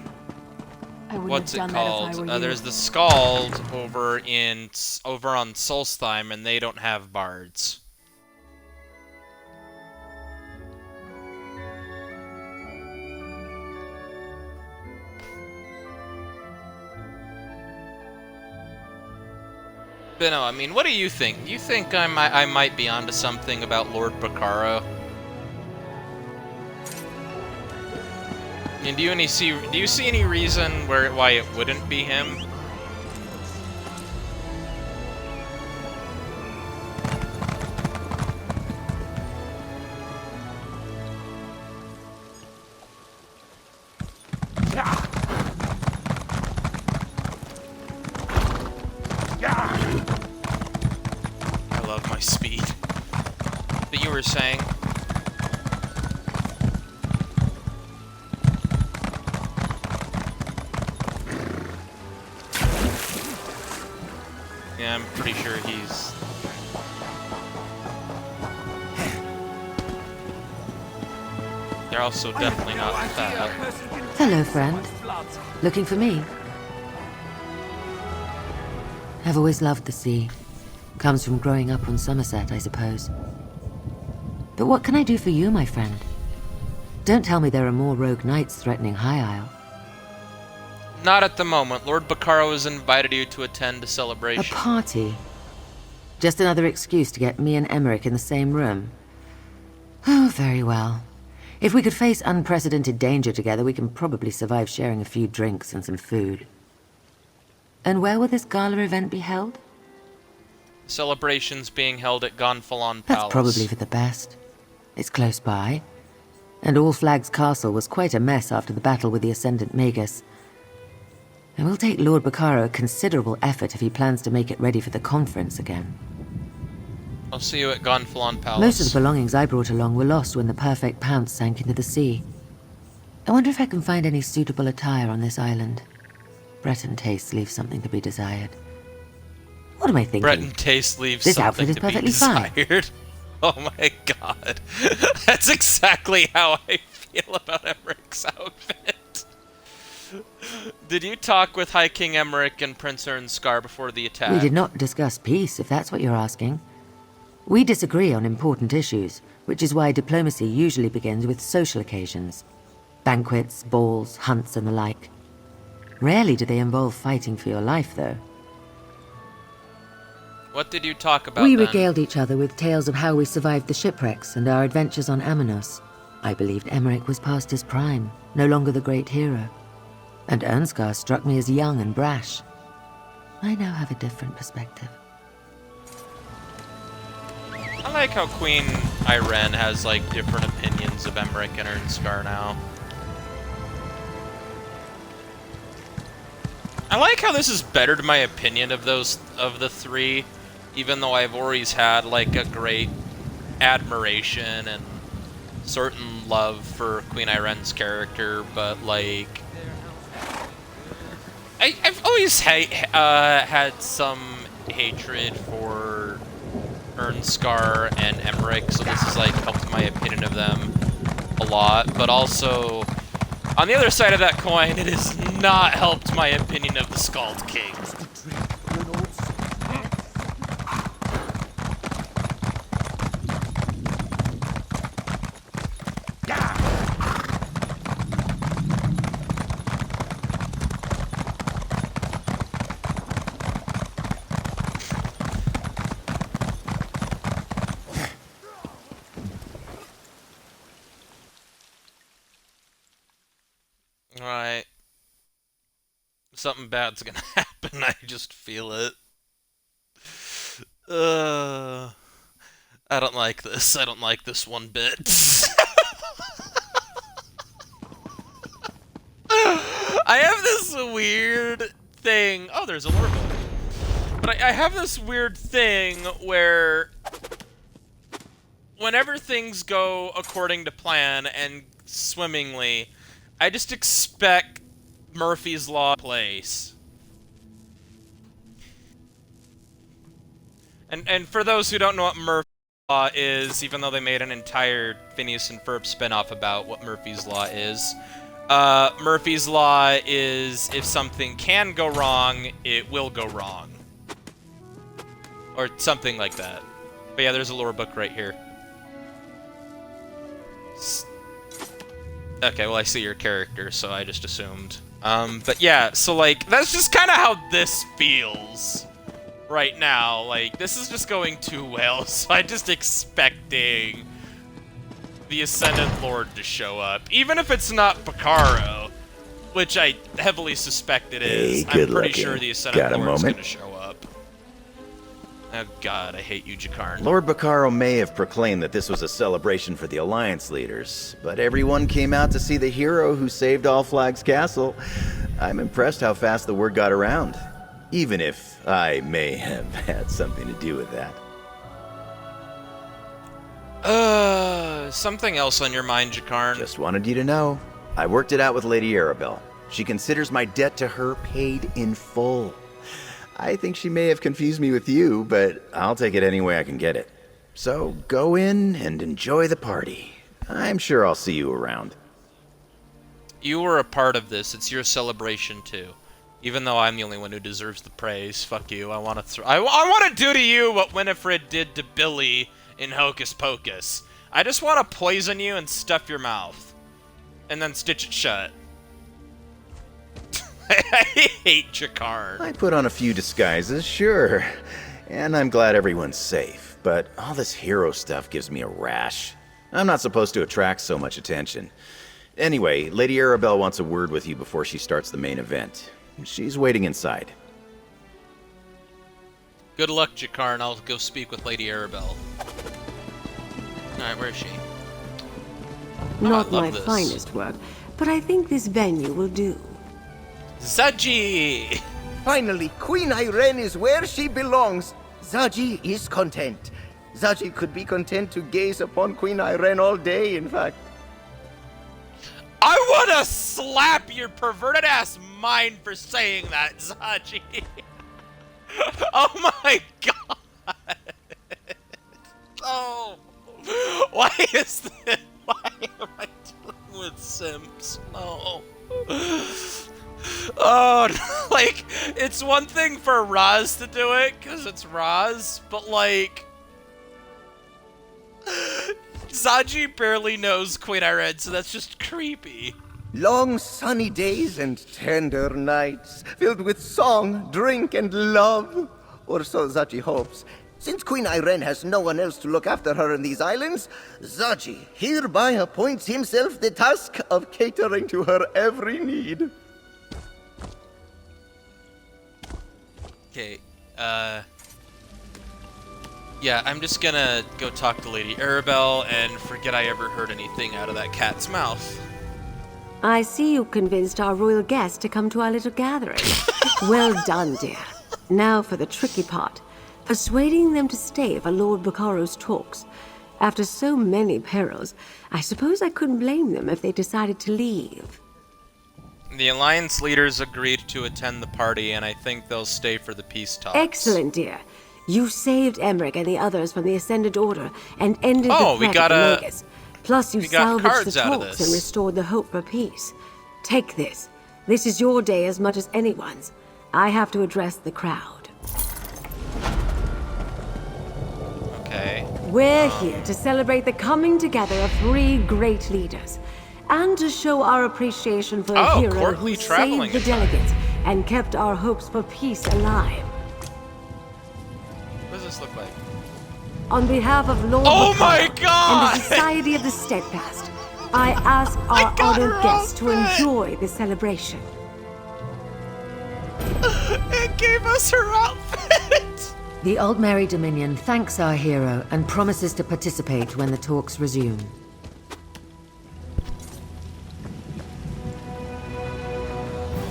Speaker 1: What's it called? There's the Scald over on Solstheim, and they don't have bards. But no, I mean, what do you think? You think I might be onto something about Lord Bacaro? And do you see any reason why it wouldn't be him? I love my speed. But you were saying? Yeah, I'm pretty sure he's... They're also definitely not fat.
Speaker 17: Hello, friend. Looking for me? I've always loved the sea. Comes from growing up on Somerset, I suppose. But what can I do for you, my friend? Don't tell me there are more rogue knights threatening High Isle.
Speaker 1: Not at the moment. Lord Bacaro has invited you to attend a celebration.
Speaker 17: A party? Just another excuse to get me and Emmerich in the same room? Oh, very well. If we could face unprecedented danger together, we can probably survive sharing a few drinks and some food. And where will this gala event be held?
Speaker 1: Celebrations being held at Gonfalon Palace.
Speaker 17: That's probably for the best. It's close by. And All Flags Castle was quite a mess after the battle with the Ascendant Magus. It will take Lord Bacaro a considerable effort if he plans to make it ready for the conference again.
Speaker 1: I'll see you at Gonfalon Palace.
Speaker 17: Most of the belongings I brought along were lost when the Perfect Pounce sank into the sea. I wonder if I can find any suitable attire on this island. Breton tastes leave something to be desired. What am I thinking?
Speaker 1: Breton taste leaves
Speaker 17: this
Speaker 1: something
Speaker 17: outfit is
Speaker 1: to
Speaker 17: perfectly
Speaker 1: be
Speaker 17: fine.
Speaker 1: desired. Oh my god. That's exactly how I feel about Emmerich's outfit. Did you talk with High King Emmerich and Prince Ernskar before the attack?
Speaker 17: We did not discuss peace, if that's what you're asking. We disagree on important issues, which is why diplomacy usually begins with social occasions. Banquets, balls, hunts, and the like. Rarely do they involve fighting for your life, though.
Speaker 1: What did you talk about
Speaker 17: We
Speaker 1: then?
Speaker 17: regaled each other with tales of how we survived the shipwrecks and our adventures on Amanos. I believed Emmerich was past his prime, no longer the great hero. And Ernskar struck me as young and brash. I now have a different perspective.
Speaker 1: I like how Queen Irene has, like, different opinions of Emmerich and Ernskar now. I like how this has bettered my opinion of the three, even though I've always had, like, a great admiration and certain love for Queen Irene's character, but, like... I've always had some hatred for Ernskar and Emmerich, so this has, like, helped my opinion of them a lot, but also... On the other side of that coin, it has not helped my opinion of the Skald King. Alright. Something bad's gonna happen, I just feel it. I don't like this. I don't like this one bit. I have this weird thing... Oh, there's a lore book. But I have this weird thing where... Whenever things go according to plan and swimmingly... I just expect Murphy's Law to place. And for those who don't know what Murphy's Law is, even though they made an entire Phineas and Ferb spinoff about what Murphy's Law is, Murphy's Law is if something can go wrong, it will go wrong. Or something like that. But yeah, there's a lore book right here. Okay, well, I see your character, so I just assumed. But yeah, so, like, that's just kind of how this feels right now. Like, this is just going too well, so I'm just expecting the Ascendant Lord to show up. Even if it's not Bacaro, which I heavily suspect it is, I'm pretty sure the Ascendant Lord's going to show up. Oh god, I hate you, Jakarn.
Speaker 18: Lord Bacaro may have proclaimed that this was a celebration for the Alliance leaders, but everyone came out to see the hero who saved All Flags Castle. I'm impressed how fast the word got around, even if I may have had something to do with that.
Speaker 1: Something else on your mind, Jakarn?
Speaker 18: Just wanted you to know. I worked it out with Lady Arabelle. She considers my debt to her paid in full. I think she may have confused me with you, but I'll take it any way I can get it. So go in and enjoy the party. I'm sure I'll see you around.
Speaker 1: You were a part of this. It's your celebration too. Even though I'm the only one who deserves the praise. Fuck you. I want to I want to do to you what Winifred did to Billy in Hocus Pocus. I just want to poison you and stuff your mouth. And then stitch it shut. I hate Jakar.
Speaker 18: I put on a few disguises, sure. And I'm glad everyone's safe. But all this hero stuff gives me a rash. I'm not supposed to attract so much attention. Anyway, Lady Arabelle wants a word with you before she starts the main event. She's waiting inside.
Speaker 1: Good luck, Jakar, and I'll go speak with Lady Arabelle. Alright, where is she?
Speaker 2: Not my finest work, but I think this venue will do.
Speaker 1: Zaji!
Speaker 6: Finally, Queen Irene is where she belongs. Zaji is content. Zaji could be content to gaze upon Queen Irene all day, in fact.
Speaker 1: I wanna slap your perverted ass mind for saying that, Zaji! Oh my god! Oh! Why is this? Why am I dealing with simps? No. Oh, like, it's one thing for Roz to do it, because it's Roz, but like... Zaji barely knows Queen Irene, so that's just creepy.
Speaker 6: Long sunny days and tender nights, filled with song, drink, and love. Or so Zaji hopes. Since Queen Irene has no one else to look after her in these islands, Zaji hereby appoints himself the task of catering to her every need.
Speaker 1: Okay, yeah, I'm just gonna go talk to Lady Arabelle and forget I ever heard anything out of that cat's mouth.
Speaker 2: I see you convinced our royal guest to come to our little gathering. Well done, dear. Now for the tricky part. Persuading them to stay for Lord Bacaro's talks. After so many perils, I suppose I couldn't blame them if they decided to leave.
Speaker 1: The Alliance leaders agreed to attend the party, and I think they'll stay for the peace talks.
Speaker 2: Excellent, dear. You saved Emmerich and the others from the Ascendant Order and ended the threat of the Magus. Plus, you salvaged the talks and restored the hope for peace. Take this. This is your day as much as anyone's. I have to address the crowd.
Speaker 1: Okay.
Speaker 2: We're here to celebrate the coming together of 3 great leaders, and to show our appreciation for a hero who saved the delegates and kept our hopes for peace alive.
Speaker 1: What does this look like?
Speaker 2: On behalf of Lord Bacaro and the Society of the Steadfast, I ask our honored guests to enjoy the celebration.
Speaker 1: It gave us her outfit!
Speaker 17: The Old Mary Dominion thanks our hero and promises to participate when the talks resume.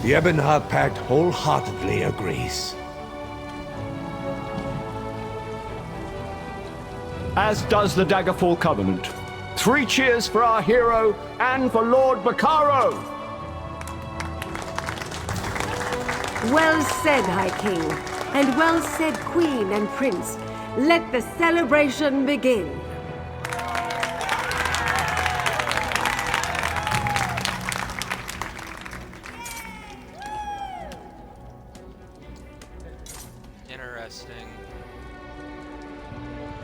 Speaker 4: The Ebonheart Pact wholeheartedly agrees.
Speaker 8: As does the Daggerfall Covenant. 3 cheers for our hero and for Lord Bacaro!
Speaker 2: Well said, High King, and well said, Queen and Prince. Let the celebration begin.
Speaker 1: Interesting.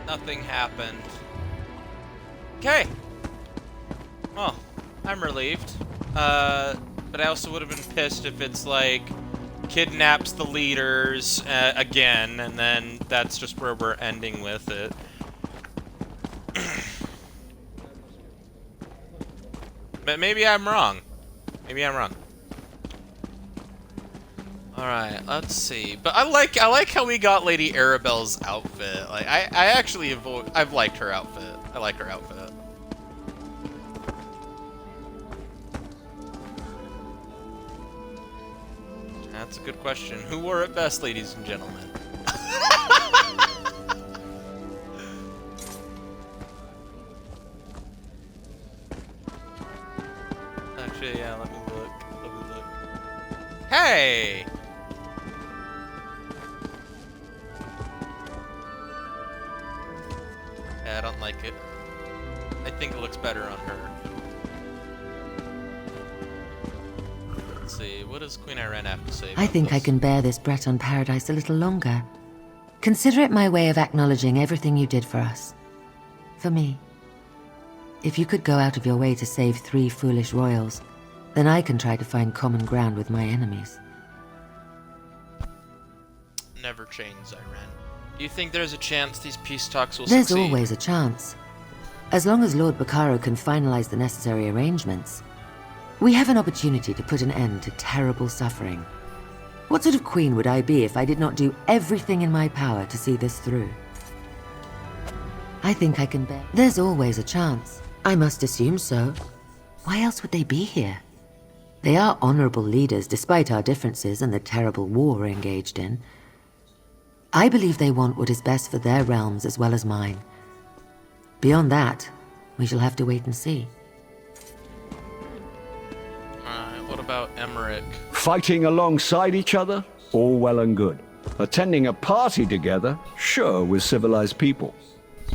Speaker 1: Nothing happened. Okay. Well, I'm relieved. But I also would have been pissed if it's like kidnaps the leaders again, and then that's just where we're ending with it. But maybe I'm wrong. Maybe I'm wrong. Alright, let's see. But I like how we got Lady Arabelle's outfit. Like I actually I've liked her outfit. I like her outfit. That's a good question. Who wore it best, ladies and gentlemen? Actually, yeah, let me look. Hey! Yeah, I don't like it. I think it looks better on her. Let's see, what does Queen Irene have to say about
Speaker 17: I think I can bear this Breton paradise a little longer. Consider it my way of acknowledging everything you did for us. For me. If you could go out of your way to save 3 foolish royals, then I can try to find common ground with my enemies.
Speaker 1: Never change, Irene. Do you think there's a chance these peace talks will
Speaker 17: There's
Speaker 1: succeed?
Speaker 17: always a chance. As long as Lord Bacaro can finalize the necessary arrangements, we have an opportunity to put an end to terrible suffering. What sort of queen would I be if I did not do everything in my power to see this through? I think I can bear. There's always a chance. I must assume so. Why else would they be here? They are honorable leaders despite our differences and the terrible war we're engaged in. I believe they want what is best for their realms as well as mine. Beyond that, we shall have to wait and see.
Speaker 1: Alright, what about Emmerich?
Speaker 8: Fighting alongside each other? All well and good. Attending a party together? Sure, with civilized people.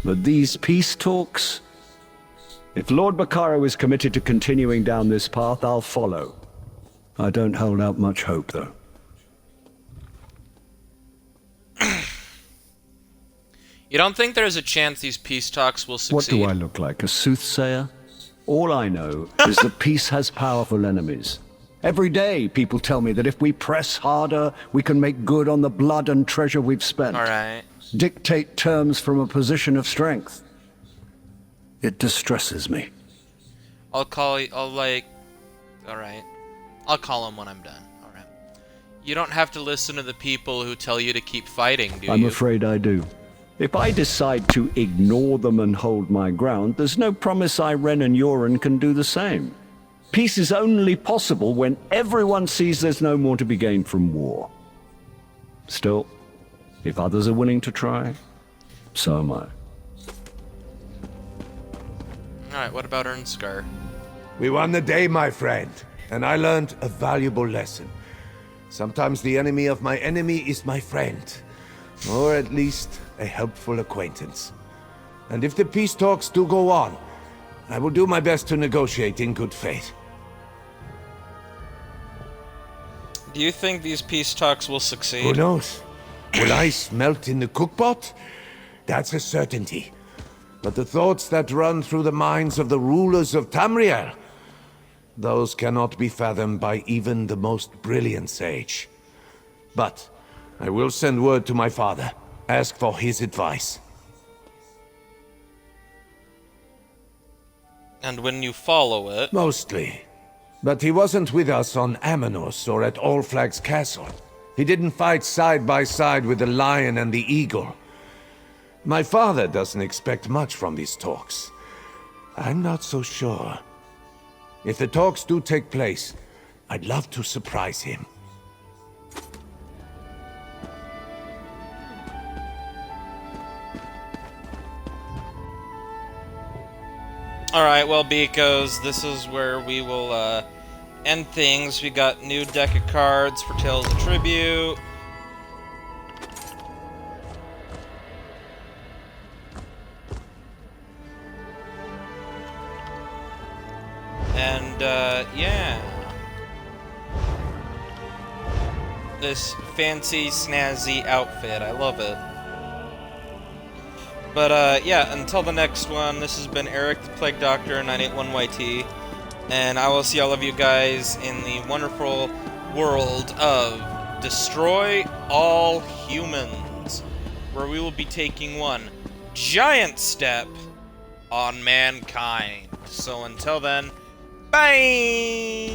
Speaker 8: But these peace talks? If Lord Bacaro is committed to continuing down this path, I'll follow. I don't hold out much hope, though.
Speaker 1: You don't think there's a chance these peace talks will succeed?
Speaker 8: What do I look like, a soothsayer? All I know is that peace has powerful enemies. Every day, people tell me that if we press harder, we can make good on the blood and treasure we've spent.
Speaker 1: Alright.
Speaker 8: Dictate terms from a position of strength. It distresses me.
Speaker 1: I'll call him when I'm done. Alright. You don't have to listen to the people who tell you to keep fighting, do you?
Speaker 8: I'm afraid I do. If I decide to ignore them and hold my ground, there's no promise Irene and Yoren can do the same. Peace is only possible when everyone sees there's no more to be gained from war. Still, if others are willing to try, so am I.
Speaker 1: Alright, what about Ernskar?
Speaker 4: We won the day, my friend, and I learned a valuable lesson. Sometimes the enemy of my enemy is my friend, or at least a helpful acquaintance. And if the peace talks do go on, I will do my best to negotiate in good faith.
Speaker 1: Do you think these peace talks will succeed?
Speaker 4: Who knows? Will ice melt in the cookpot? That's a certainty. But the thoughts that run through the minds of the rulers of Tamriel, those cannot be fathomed by even the most brilliant sage. But I will send word to my father, ask for his advice.
Speaker 1: And when you follow it...
Speaker 4: Mostly. But he wasn't with us on Amanos or at All Flags Castle. He didn't fight side by side with the lion and the eagle. My father doesn't expect much from these talks. I'm not so sure. If the talks do take place, I'd love to surprise him.
Speaker 1: Alright, well, beekos, this is where we will end things. We got new deck of cards for Tales of Tribute. And, yeah. This fancy, snazzy outfit. I love it. But, yeah, until the next one, this has been Eric the Plague Doctor, 981YT, and I will see all of you guys in the wonderful world of Destroy All Humans, where we will be taking one giant step on mankind. So until then, bye!